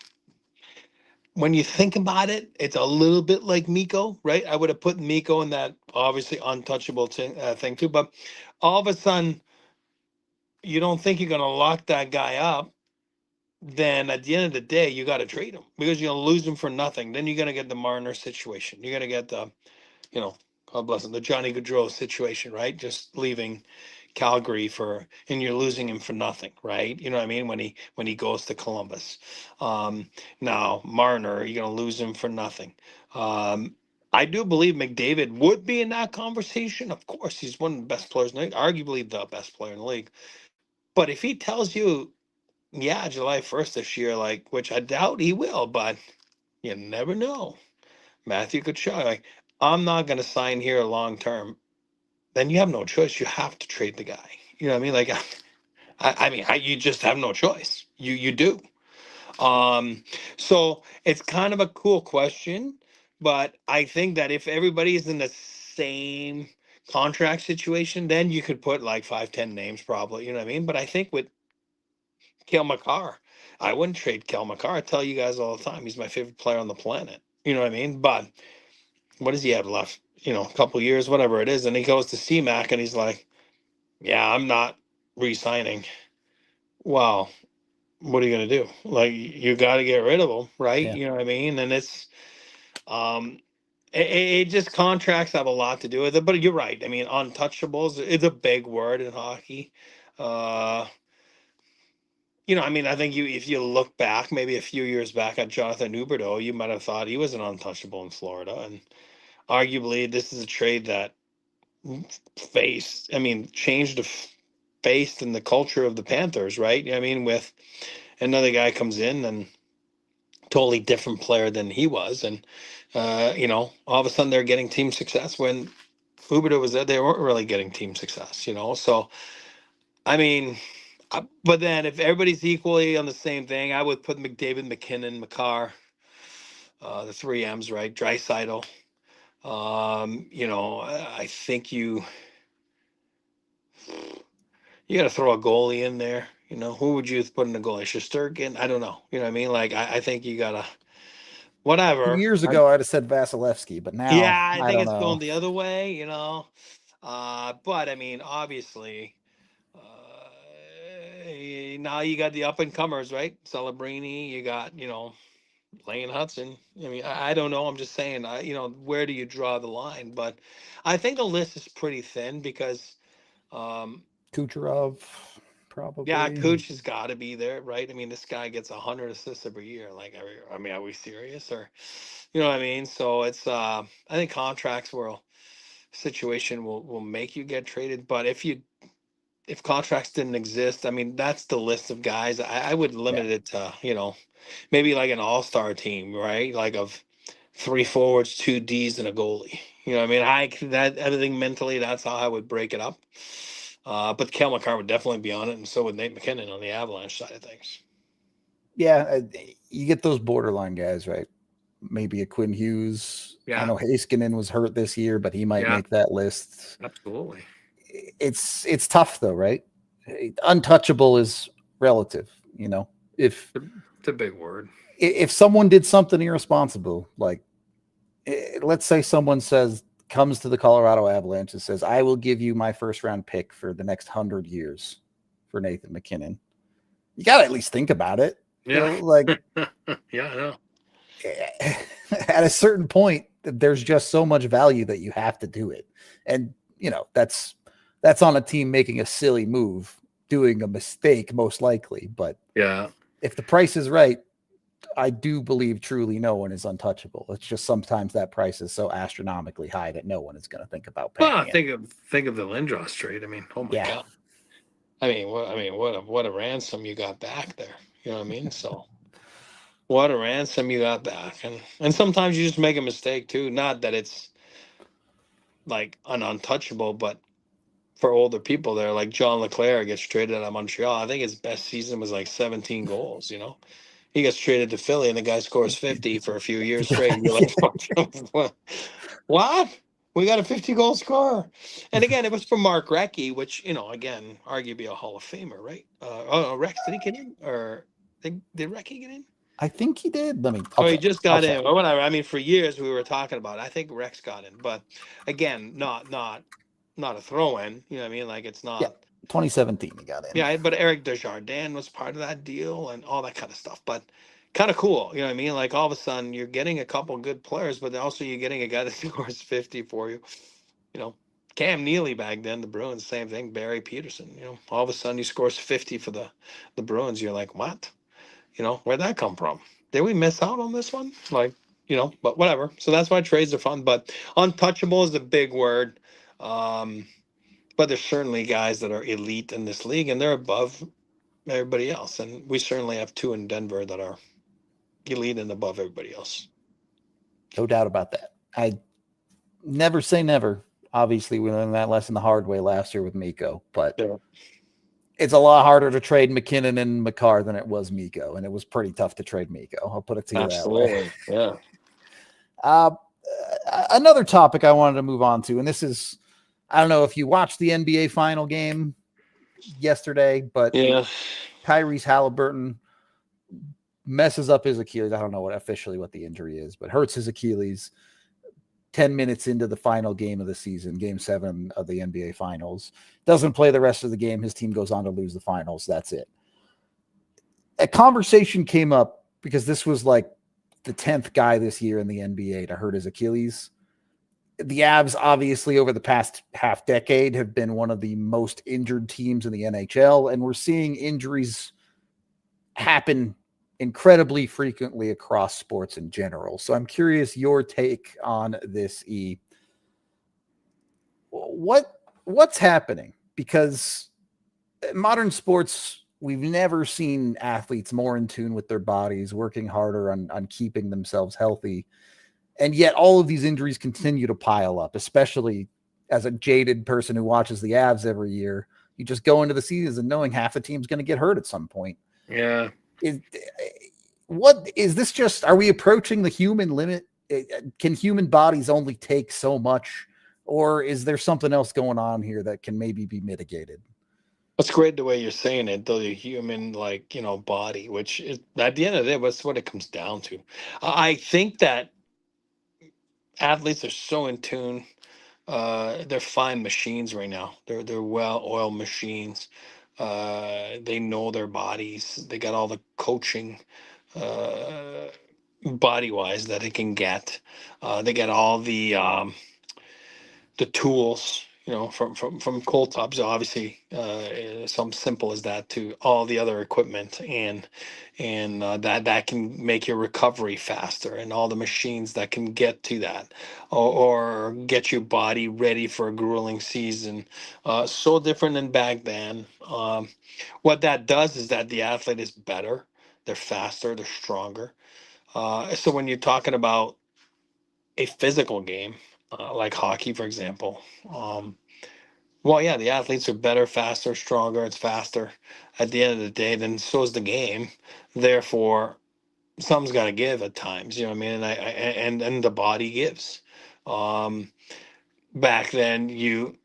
When you think about it, it's a little bit like Miko, right? I would have put Miko in that obviously untouchable thing too, but all of a sudden you don't think you're going to lock that guy up. Then at the end of the day, you got to trade him because you're going to lose him for nothing. Then you're going to get the Marner situation. You're going to get the, you know, God bless him, the Johnny Gaudreau situation, right? Just leaving Calgary and you're losing him for nothing, right? You know what I mean? When he goes to Columbus. Now Marner, you're going to lose him for nothing. I do believe McDavid would be in that conversation. Of course, he's one of the best players in the league, arguably the best player in the league. But if he tells you, yeah, July 1st this year, like, which I doubt he will, but you never know. Matthew Tkachuk, like, I'm not going to sign here long term. Then you have no choice. You have to trade the guy. You know what I mean? Like, you just have no choice. You do. So it's kind of a cool question, but I think that if everybody is in the same contract situation, then you could put like 5, 10 names probably. You know what I mean? But I think with Cale Makar, I wouldn't trade Cale Makar. I tell you guys all the time, he's my favorite player on the planet. You know what I mean? But what does he have left? You know, a couple years, whatever it is. And he goes to CMAC and he's like, yeah, I'm not re-signing. Wow. What are you going to do? Like, you got to get rid of him, right? Yeah. You know what I mean? And it's, it just contracts have a lot to do with it. But you're right. I mean, untouchables is a big word in hockey. You know, I mean, I think if you look back, maybe a few years back at Jonathan Huberdeau, you might have thought he was an untouchable in Florida. And arguably, this is a trade that changed the face and the culture of the Panthers, right? I mean, with another guy comes in and totally different player than he was. And, all of a sudden they're getting team success when Huberdeau was there. They weren't really getting team success, So, I mean, but then if everybody's equally on the same thing, I would put McDavid, MacKinnon, Makar, the three M's, right? Draisaitl. I think you got to throw a goalie in there. Who would you put in the goalie? Shesterkin? I don't know. You know what I mean? Like, I think you got to, whatever. Years ago, I'd have said Vasilevsky, but now Yeah, I I think don't it's know. going the other way. But I mean, obviously, now you got the up and comers, right? Celebrini, you got, Lane Hudson. I mean, I don't know. I'm just saying, where do you draw the line? But I think the list is pretty thin because, Kucherov, yeah, probably. Cooch has got to be there, right? I mean, this guy gets 100 assists every year. Like, are we serious? Or, you know what I mean? So it's, I think contracts will make you get traded. But if contracts didn't exist, I mean, that's the list of guys. I would Yeah. limit it to, maybe like an all-star team, right? Like of 3 forwards, 2 Ds, and a goalie. You know what I mean? That everything mentally, that's how I would break it up. But Cale Makar would definitely be on it, and so would Nate MacKinnon on the Avalanche side of things. Yeah. You get those borderline guys, right? Maybe a Quinn Hughes. Yeah. I know Heiskanen was hurt this year, but he might make that list. Absolutely. It's tough though, right? Untouchable is relative, If It's a big word. If someone did something irresponsible, like let's say someone comes to the Colorado Avalanche and says, I will give you my first round pick for the next 100 years for Nathan MacKinnon. You got to at least think about it. Yeah. Yeah, I know. At a certain point, there's just so much value that you have to do it. And, that's on a team making a silly move, doing a mistake, most likely. But yeah, if the price is right, I do believe truly no one is untouchable. It's just sometimes that price is so astronomically high that no one is going to think about paying. Well, think of the Lindros trade. I mean, oh my God. I mean, what a ransom you got back there. You know what I mean? So what a ransom you got back. And sometimes you just make a mistake too. Not that it's like an untouchable, but for older people there, like John Leclerc gets traded out of Montreal. I think his best season was like 17 goals. He gets traded to Philly, and the guy scores 50 for a few years straight. And you're like, what? We got a 50-goal scorer. And again, it was for Mark Recchi, which, again, arguably a Hall of Famer, right? Rex, did he get in? Or did Recchi get in? I think he did. He just got in, or whatever. I mean, for years we were talking about it. I think Rex got in, but again, not a throw-in. You know what I mean? Like, it's not. Yeah, 2017 he got in. Yeah, but Eric Desjardins was part of that deal and all that kind of stuff. But kind of cool, you know what I mean? Like, all of a sudden you're getting a couple good players, but also you're getting a guy that scores 50 for you. Cam Neely back then, the Bruins, same thing. Barry Peterson, all of a sudden he scores 50 for the Bruins. You're like, what? Where'd that come from? Did we miss out on this one? Like, but whatever. So that's why trades are fun. But untouchable is a big word. But there's certainly guys that are elite in this league, and they're above everybody else. And we certainly have two in Denver that are elite and above everybody else. No doubt about that. I never say never. Obviously, we learned that lesson the hard way last year with Mikko, but it's a lot harder to trade MacKinnon and Makar than it was Mikko, and it was pretty tough to trade Mikko. I'll put it to you that way. Yeah. Another topic I wanted to move on to, and this is, I don't know if you watched the NBA final game yesterday, but Tyrese Halliburton messes up his Achilles. I don't know what the injury is, but hurts his Achilles 10 minutes into the final game of the season, game 7 of the NBA finals. Doesn't play the rest of the game. His team goes on to lose the finals. That's it. A conversation came up because this was like the 10th guy this year in the NBA to hurt his Achilles. The Avs, obviously, over the past half decade have been one of the most injured teams in the NHL, and we're seeing injuries happen incredibly frequently across sports in general. So I'm curious your take on this, E. What's happening? Because in modern sports, we've never seen athletes more in tune with their bodies, working harder on keeping themselves healthy. And yet all of these injuries continue to pile up, especially as a jaded person who watches the Avs every year. You just go into the season knowing half the team's going to get hurt at some point. Yeah. What is this? Just, are we approaching the human limit? Can human bodies only take so much, or is there something else going on here that can maybe be mitigated? That's great the way you're saying it, though, the human, body, which is, at the end of the day, that's what it comes down to. I think that athletes are so in tune. They're fine machines right now. They're well-oiled machines. They know their bodies. They got all the coaching body-wise that they can get. They get all the tools, from cold tubs, obviously, something simple as that, to all the other equipment, and that can make your recovery faster, and all the machines that can get to that, or get your body ready for a grueling season. So different than back then. What that does is that the athlete is better, they're faster, they're stronger. So when you're talking about a physical game, like hockey, for example, the athletes are better, faster, stronger. It's faster at the end of the day. Then so is the game. Therefore, something's got to give at times. You know what I mean? And the body gives. Back then, you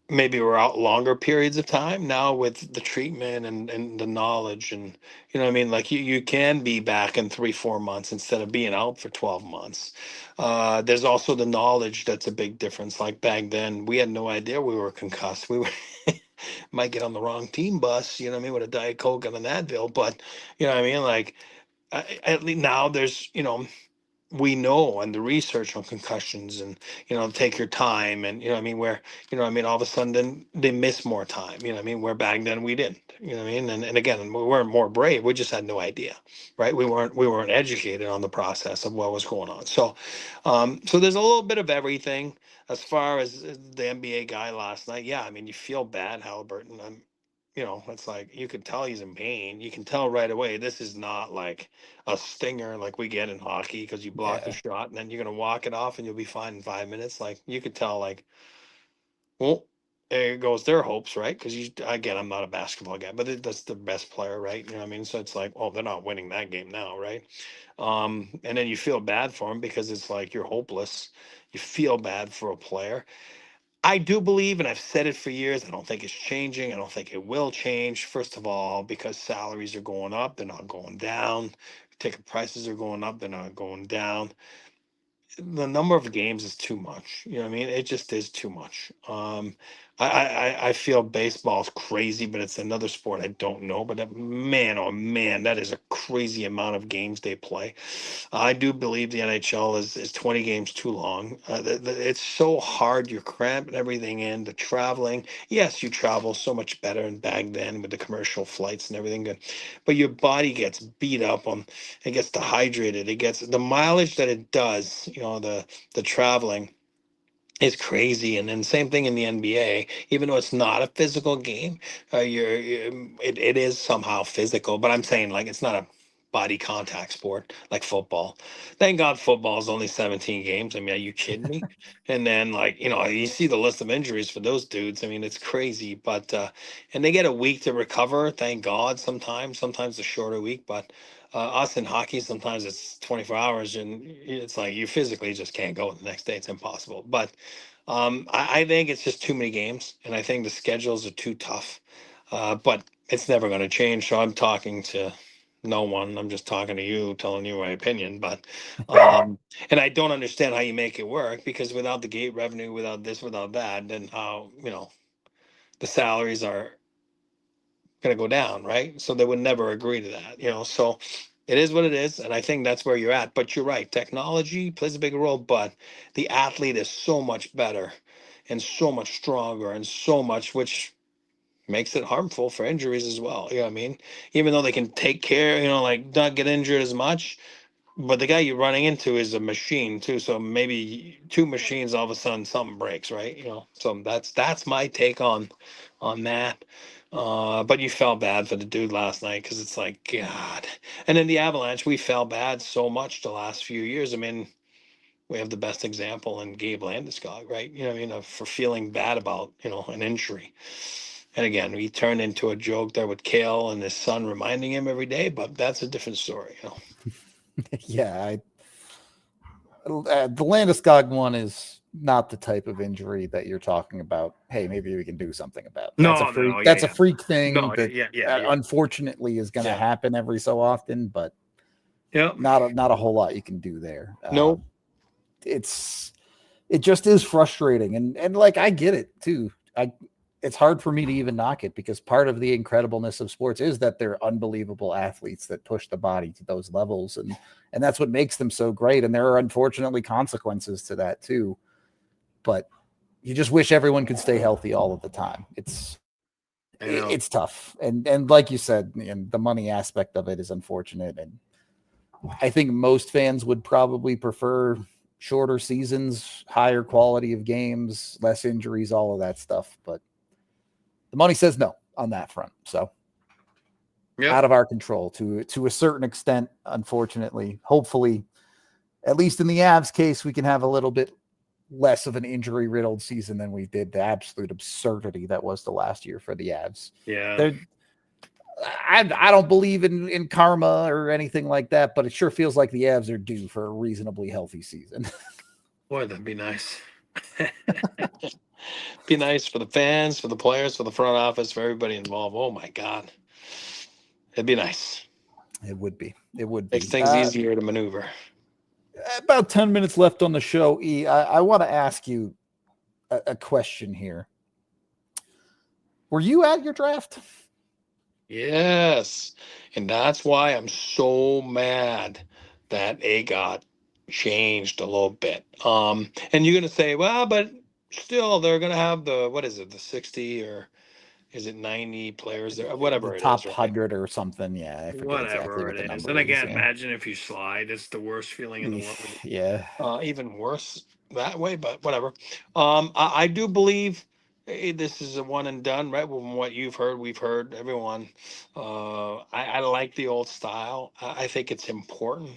maybe we're out longer periods of time. Now with the treatment and the knowledge, and you know what I mean, like you can be back in 3-4 months instead of being out for 12 months. There's also the knowledge that's a big difference. Like back then, we had no idea we were concussed. We were might get on the wrong team bus, you know what I mean, with a Diet Coke and an Advil. But you know what I mean, like at least now there's, we know, and the research on concussions, and take your time, and where all of a sudden then they miss more time, where back then we didn't, and again, we weren't more brave, we just had no idea, right? We weren't educated on the process of what was going on. So there's a little bit of everything. As far as the NBA guy last night, you feel bad, Halliburton. It's like you could tell he's in pain. You can tell right away this is not like a stinger like we get in hockey, because you block the shot and then you're gonna walk it off and you'll be fine in 5 minutes. Like you could tell, like Well, there goes their hopes, right? Because again, I'm not a basketball guy, but that's the best player, right? You know what I mean? So it's like, oh, they're not winning that game now, right? And then you feel bad for them because it's like you're hopeless. You feel bad for a player. I do believe, and I've said it for years, I don't think it's changing. I don't think it will change. First of all, because salaries are going up, they're not going down. Ticket prices are going up, they're not going down. The number of games is too much. You know what I mean? It just is too much. I feel baseball is crazy, but it's another sport I don't know. But man, oh man, that is a crazy amount of games they play. I do believe the NHL is 20 games too long. It's so hard. You're cramping everything in. The traveling. Yes, you travel so much better and back then with the commercial flights and everything good, but your body gets beat up on. It gets dehydrated. It gets the mileage that it does. You know, the traveling is crazy. And then same thing in the NBA, even though it's not a physical game, it is somehow physical. But I'm saying like it's not a body contact sport like football. Thank God football is only 17 games. I mean, are you kidding me? And then like, you know, you see the list of injuries for those dudes. I mean, it's crazy. But and they get a week to recover, thank God, sometimes a shorter week, but us in hockey, sometimes it's 24 hours and it's like you physically just can't go the next day. It's impossible. But I think it's just too many games, and I think the schedules are too tough. But it's never going to change. So I'm talking to no one. I'm just talking to you, telling you my opinion. But and I don't understand how you make it work because without the gate revenue, without this, without that, then how the salaries are going to go down, right? So they would never agree to that. So it is what it is, and I think that's where you're at. But you're right, technology plays a big role, but the athlete is so much better and so much stronger and so much, which makes it harmful for injuries as well. You know what I mean? Even though they can take care, like not get injured as much, but the guy you're running into is a machine too. So maybe two machines, all of a sudden something breaks, right? So that's my take on that. But you felt bad for the dude last night because it's like God. And then the Avalanche, we felt bad so much the last few years. I mean, we have the best example in Gabe Landeskog, right? You know what I mean? For feeling bad about an injury. And again, he turned into a joke there with Kale and his son reminding him every day, but that's a different story. Yeah, the Landeskog one is not the type of injury that you're talking about. Hey, maybe we can do something about. That's a No, freak. no, That's a yeah. freak thing No, that yeah. unfortunately is going to happen every so often, but Yeah. not a whole lot you can do there. No. It just is frustrating, and like I get it too. It's hard for me to even knock it because part of the incredibleness of sports is that they're unbelievable athletes that push the body to those levels, and that's what makes them so great. And there are unfortunately consequences to that too. But you just wish everyone could stay healthy all of the time. It's tough, and like you said, and the money aspect of it is unfortunate. And I think most fans would probably prefer shorter seasons, higher quality of games, less injuries, all of that stuff. But the money says no on that front. So out of our control to a certain extent, unfortunately. Hopefully, at least in the Avs case, we can have a little bit less of an injury-riddled season than we did. The absolute absurdity that was the last year for the Avs. Yeah. I don't believe in karma or anything like that, but it sure feels like the Avs are due for a reasonably healthy season. Boy, that'd be nice. Be nice for the fans, for the players, for the front office, for everybody involved. Oh my God. It'd be nice. It would be. It would be. Makes things easier to maneuver. About 10 minutes left on the show. I want to ask you a question here. Were you at your draft? Yes. And that's why I'm so mad that it got changed a little bit. And you're gonna say, well, but still they're gonna have what is it, the 60 or is it 90 players there? Whatever The it top is, right? 100 or something. Yeah, I forget exactly what the number is. And again, imagine if you slide, it's the worst feeling in the world. Yeah. Even worse that way, but whatever. I do believe this is a one and done, right? From what you've heard, we've heard everyone. I like the old style. I think it's important.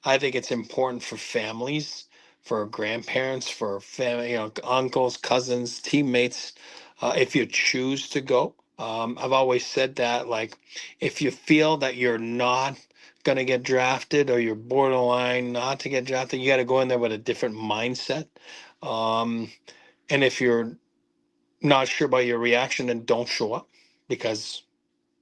I think it's important for families, for grandparents, for family, uncles, cousins, teammates, if you choose to go. I've always said that, like, if you feel that you're not going to get drafted or you're borderline not to get drafted, you got to go in there with a different mindset. Um, and if you're not sure about your reaction, then don't show up, because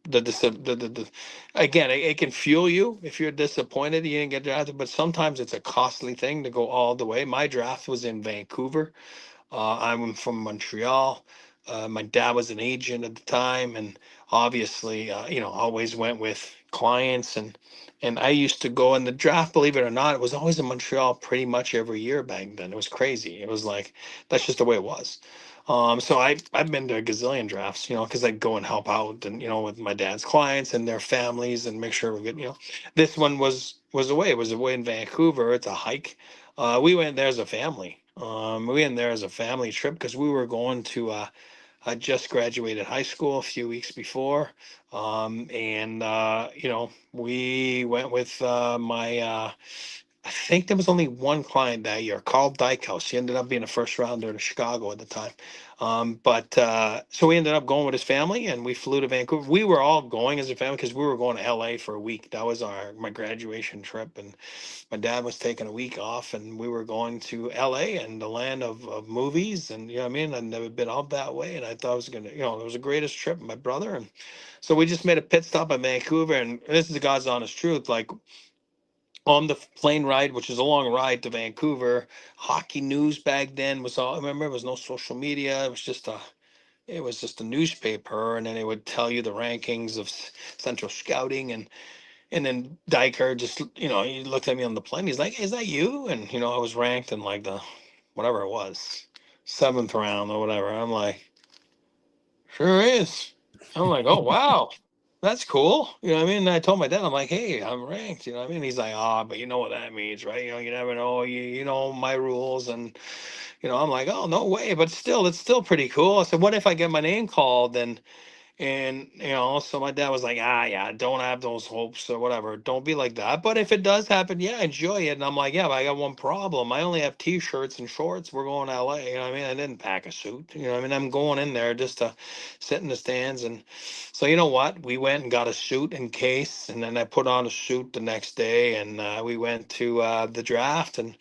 the again, it can fuel you if you're disappointed you didn't get drafted, but sometimes it's a costly thing to go all the way. My draft was in Vancouver. I'm from Montreal. My dad was an agent at the time, and obviously, always went with clients, and I used to go in the draft. Believe it or not, it was always in Montreal pretty much every year back then. It was crazy. It was like that's just the way it was. So I've been to a gazillion drafts, because I go and help out, and with my dad's clients and their families, and make sure we're good. This one was away. It was away in Vancouver. It's a hike. We went there as a family. We went there as a family trip because we were going to. I just graduated high school a few weeks before, and we went with my. I think there was only one client that year, Carl Dykhouse. He ended up being a first rounder to Chicago at the time. But so we ended up going with his family, and we flew to Vancouver. We were all going as a family because we were going to LA for a week. That was my graduation trip, and my dad was taking a week off, and we were going to LA and the land of movies. And what I mean, I'd never been out that way, and I thought it was gonna, it was the greatest trip with my brother. And so we just made a pit stop in Vancouver, and this is the God's honest truth. Like, on the plane ride, which is a long ride to Vancouver, hockey news back then was all. I remember, there was no social media. It was just a newspaper, and then it would tell you the rankings of Central Scouting, and then Diker just, he looked at me on the plane. He's like, "Hey, is that you?" And I was ranked in like the whatever it was, seventh round or whatever. I'm like, "Sure is." I'm like, "Oh wow, that's cool." You know what I mean? And I told my dad, I'm like, "Hey, I'm ranked." You know what I mean? He's like, "Ah, but you know what that means, right? You never know. You know my rules." And I'm like, "Oh, no way." But still, it's still pretty cool. I said, "What if I get my name called?" And so my dad was like, yeah, don't have those hopes or whatever. Don't be like that. But if it does happen, yeah, enjoy it. And I'm like, yeah, but I got one problem. I only have t-shirts and shorts. We're going to LA. You know what I mean? I didn't pack a suit. You know what I mean? I'm going in there just to sit in the stands. And so you know what? We went and got a suit in case. And then I put on a suit the next day. And we went to the draft, and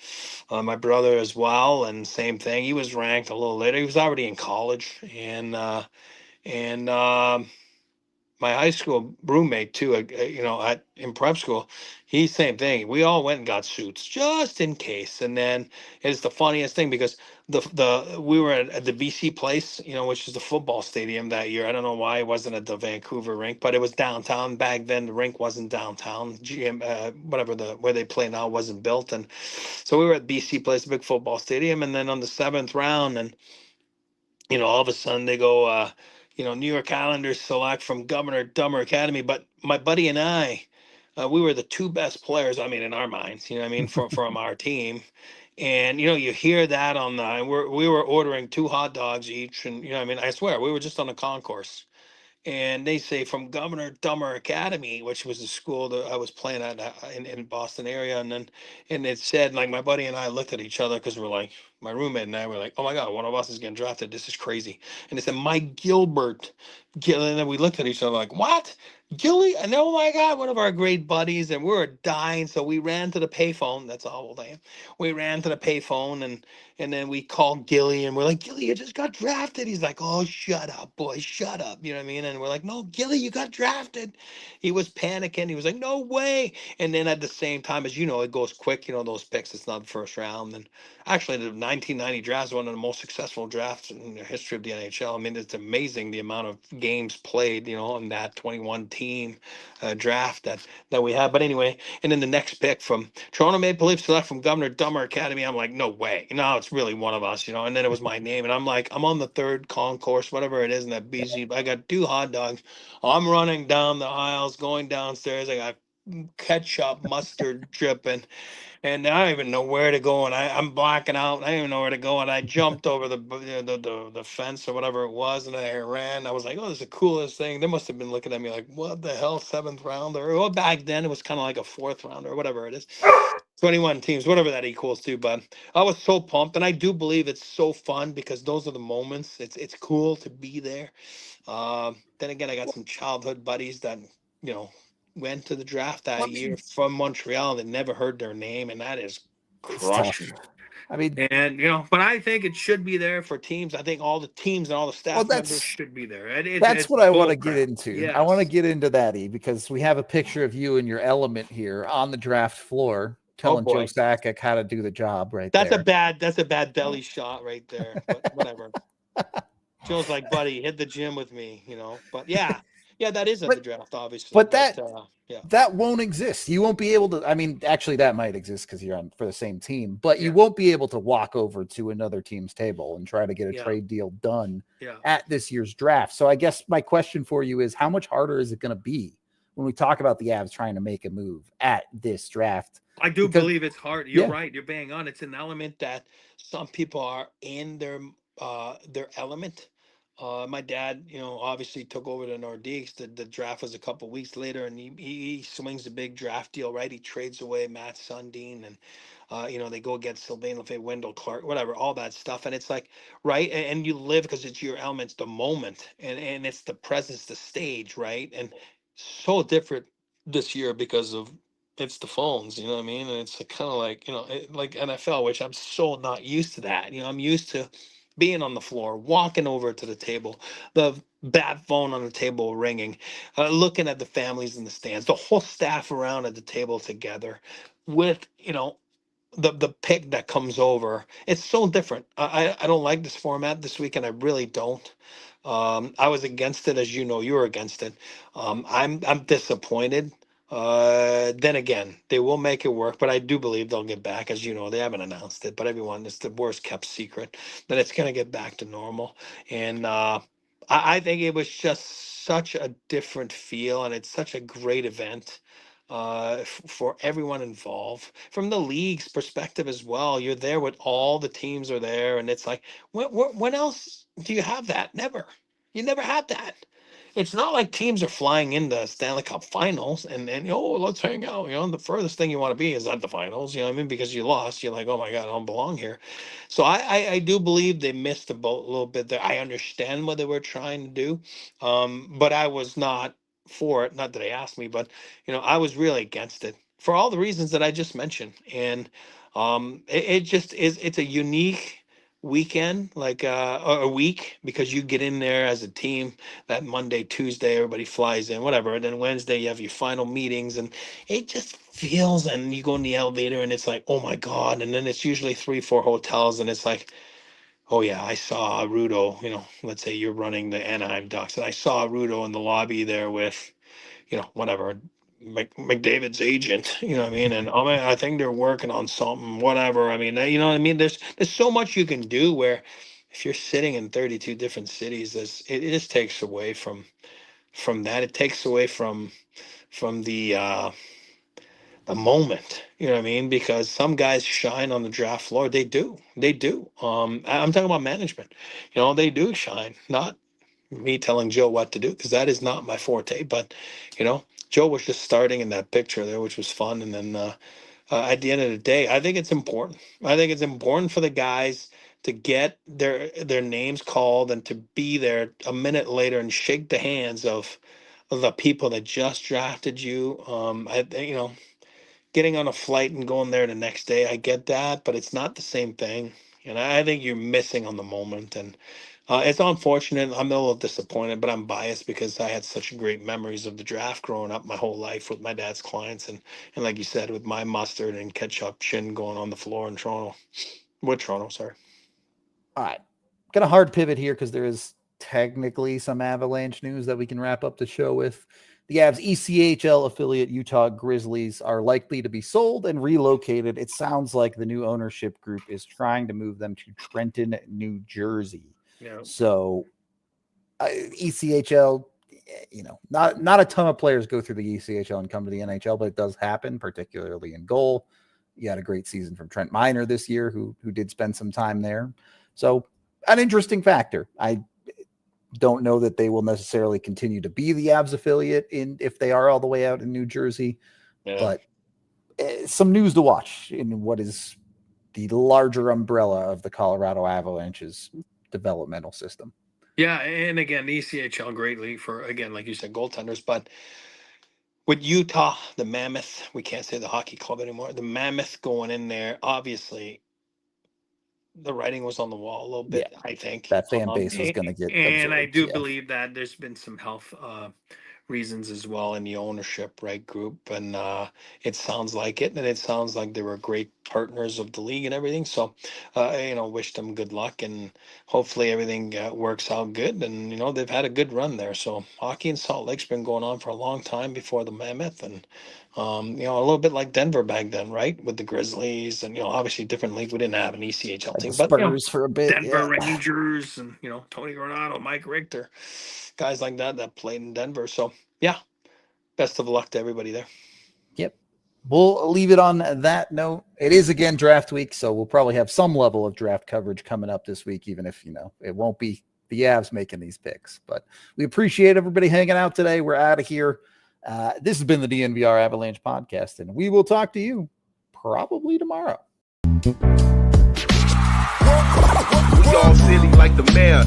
my brother as well. And same thing. He was ranked a little later. He was already in college. And my high school roommate too, at in prep school, he same thing. We all went and got suits just in case. And then it's the funniest thing because the we were at the BC Place, which is the football stadium that year. I don't know why it wasn't at the Vancouver rink, but it was downtown back then. The rink wasn't downtown. GM, whatever the where they play now wasn't built, and so we were at BC Place, a big football stadium. And then on the seventh round, and all of a sudden they go, New York Islanders select from Governor Dummer Academy. But my buddy and I, we were the two best players, I mean, in our minds, I mean, from our team. And, you hear that on the, we were ordering 2 hot dogs each. And, I mean, I swear, we were just on the concourse, and they say from Governor Dummer Academy, which was the school that I was playing at in Boston area. And it said, like, my buddy and I looked at each other because we're like, my roommate and I were like, "Oh my God, one of us is getting drafted. This is crazy." And they said, "Mike Gilbert." And then we looked at each other like, "What? Gilly?" And oh my God, one of our great buddies. And we were dying. So we ran to the payphone. That's how old I am. We ran to the payphone, and then we called Gilly, and we're like, "Gilly, you just got drafted." He's like, "Oh, shut up, boy, shut up." You know what I mean? And we're like, "No, Gilly, you got drafted." He was panicking. He was like, "No way." And then at the same time, as you know, it goes quick, those picks, it's not the first round. And actually, the 1990 draft is one of the most successful drafts in the history of the NHL. I mean, it's amazing the amount of games played, on that 21 team draft that we had. But anyway, and then the next pick from Toronto Maple Leafs select from Governor Dummer Academy. I'm like, no way. No, it's really one of us, And then it was my name. And I'm like, I'm on the third concourse, whatever it is in that BC. I got 2 hot dogs. I'm running down the aisles, going downstairs. I got ketchup, mustard dripping, and I don't even know where to go. And I'm blacking out. I don't even know where to go. And I jumped over the fence or whatever it was, and I ran. I was like, "Oh, this is the coolest thing." They must have been looking at me like, "What the hell, seventh rounder?" Well, back then it was kind of like a fourth rounder or whatever it is. 21 teams, whatever that equals to. But I was so pumped, and I do believe it's so fun because those are the moments. It's cool to be there. Then again, I got some childhood buddies that you know went to the draft Well, that I year mean, from Montreal that never heard their name, and that is it's tough. crushing. I mean, And but I think it should be there for teams. I think all the teams and all the well, staff members should be there. that's It's what I want bull to get crap. into. I want to Yes. get into that, because we have a picture of you in your element here on the draft floor Oh telling Joe boy. Sakic how to do the job right there. That's a bad belly shot right there. But whatever. Joe's like, buddy, hit the gym with me, But yeah, that is at the But draft, obviously. but But that yeah, that won't exist. You won't be able to. I mean, actually, that might exist because you're on for the same team, but you yeah, won't be able to walk over to another team's table and try to get a yeah, trade deal done yeah. at this year's draft. So I guess my question for you is, how much harder is it going to be when we talk about the Avs trying to make a move at this draft? I do Because believe it's hard. You're yeah, right. You're bang on. It's an element that some people are in their element. My dad, obviously took over the Nordiques. The draft was a couple weeks later, and he swings a big draft deal, right? He trades away Matt Sundin, and they go get Sylvain Lefebvre, Wendell Clark, whatever, all that stuff. And it's like, right, and you live because it's your elements, the moment, and it's the presence, the stage, right? And so different this year because of it's the phones, you know what I mean? And it's kind of like, like NFL, which I'm so not used to that. I'm used to being on the floor, walking over to the table, the bat phone on the table ringing, looking at the families in the stands, the whole staff around at the table together with, the pick that comes over. It's so different. I don't like this format this weekend. I really don't. I was against it, as you know. You were against it. I'm disappointed. Then again, they will make it work, but I do believe they'll get back. As you know, they haven't announced it, but everyone, it's the worst kept secret that it's going to get back to normal. And I think it was just such a different feel, and it's such a great event for everyone involved. From the league's perspective as well, you're there with all the teams are there, and it's like, when else do you have that? Never. You never had that. It's not like teams are flying into Stanley Cup finals and let's hang out. The furthest thing you want to be is at the finals, you know what I mean? Because you lost, you're like, oh my God, I don't belong here. So I do believe they missed the boat a little bit there. I understand what they were trying to do, but I was not for it. Not that they asked me, but I was really against it for all the reasons that I just mentioned. And it just is. It's a unique weekend, like or a week, because you get in there as a team that Monday, Tuesday, everybody flies in, whatever. And then Wednesday, you have your final meetings, and it just feels. And you go in the elevator, and it's like, oh my God. And then it's usually 3, 4 hotels, and it's like, oh yeah, I saw Rudo. Let's say you're running the Anaheim Ducks, and I saw Rudo in the lobby there with, whatever. McDavid's agent, you know what I mean? And oh man, I think they're working on something, whatever. I mean, you know what I mean? There's so much you can do where if you're sitting in 32 different cities, it just takes away from that. It takes away from the moment. You know what I mean? Because some guys shine on the draft floor. They do. They do. I'm talking about management. They do shine. Not me telling Joe what to do, because that is not my forte. But Joe was just starting in that picture there, which was fun. And then at the end of the day, I think it's important. I think it's important for the guys to get their names called and to be there a minute later and shake the hands of the people that just drafted you. Getting on a flight and going there the next day, I get that, but it's not the same thing. And I think you're missing on the moment. And it's unfortunate. I'm a little disappointed, but I'm biased because I had such great memories of the draft growing up my whole life with my dad's clients. And like you said, with my mustard and ketchup chin going on the floor in Toronto. With Toronto, sorry. all right. Got a hard pivot here because there is technically some Avalanche news that we can wrap up the show with. The Avs ECHL affiliate Utah Grizzlies are likely to be sold and relocated. It sounds like the new ownership group is trying to move them to Trenton, New Jersey. Yeah. So ECHL, not a ton of players go through the ECHL and come to the NHL, but it does happen, particularly in goal. You had a great season from Trent Miner this year, who did spend some time there. So an interesting factor. I don't know that they will necessarily continue to be the Avs affiliate if they are all the way out in New Jersey, Yeah. but some news to watch in what is the larger umbrella of the Colorado Avalanche's developmental system. Yeah, and again, the ECHL, great league for, again, like you said, goaltenders. But with Utah, the Mammoth, we can't say the hockey club anymore, the Mammoth going in there, obviously the writing was on the wall a little bit, I think. That fan base was going to get and I absorbed, do believe that there's been some health reasons as well in the ownership, right, group, and it sounds like it, and it sounds like they were great partners of the league and everything. So wish them good luck, and hopefully everything works out good. And they've had a good run there. So hockey in Salt Lake's been going on for a long time before the Mammoth, and a little bit like Denver back then, right, with the Grizzlies, and obviously different league. We didn't have an ECHL team, but Spurs for a bit, Denver Rangers, and Tony Granado, Mike Richter, guys like that played in Denver. So yeah, best of luck to everybody there. Yep. We'll leave it on that note. It is again draft week, so we'll probably have some level of draft coverage coming up this week, even if it won't be the Avs making these picks. But we appreciate everybody hanging out today. We're out of here. This has been the DNVR Avalanche Podcast, and we will talk to you probably tomorrow. We all silly like the mayor.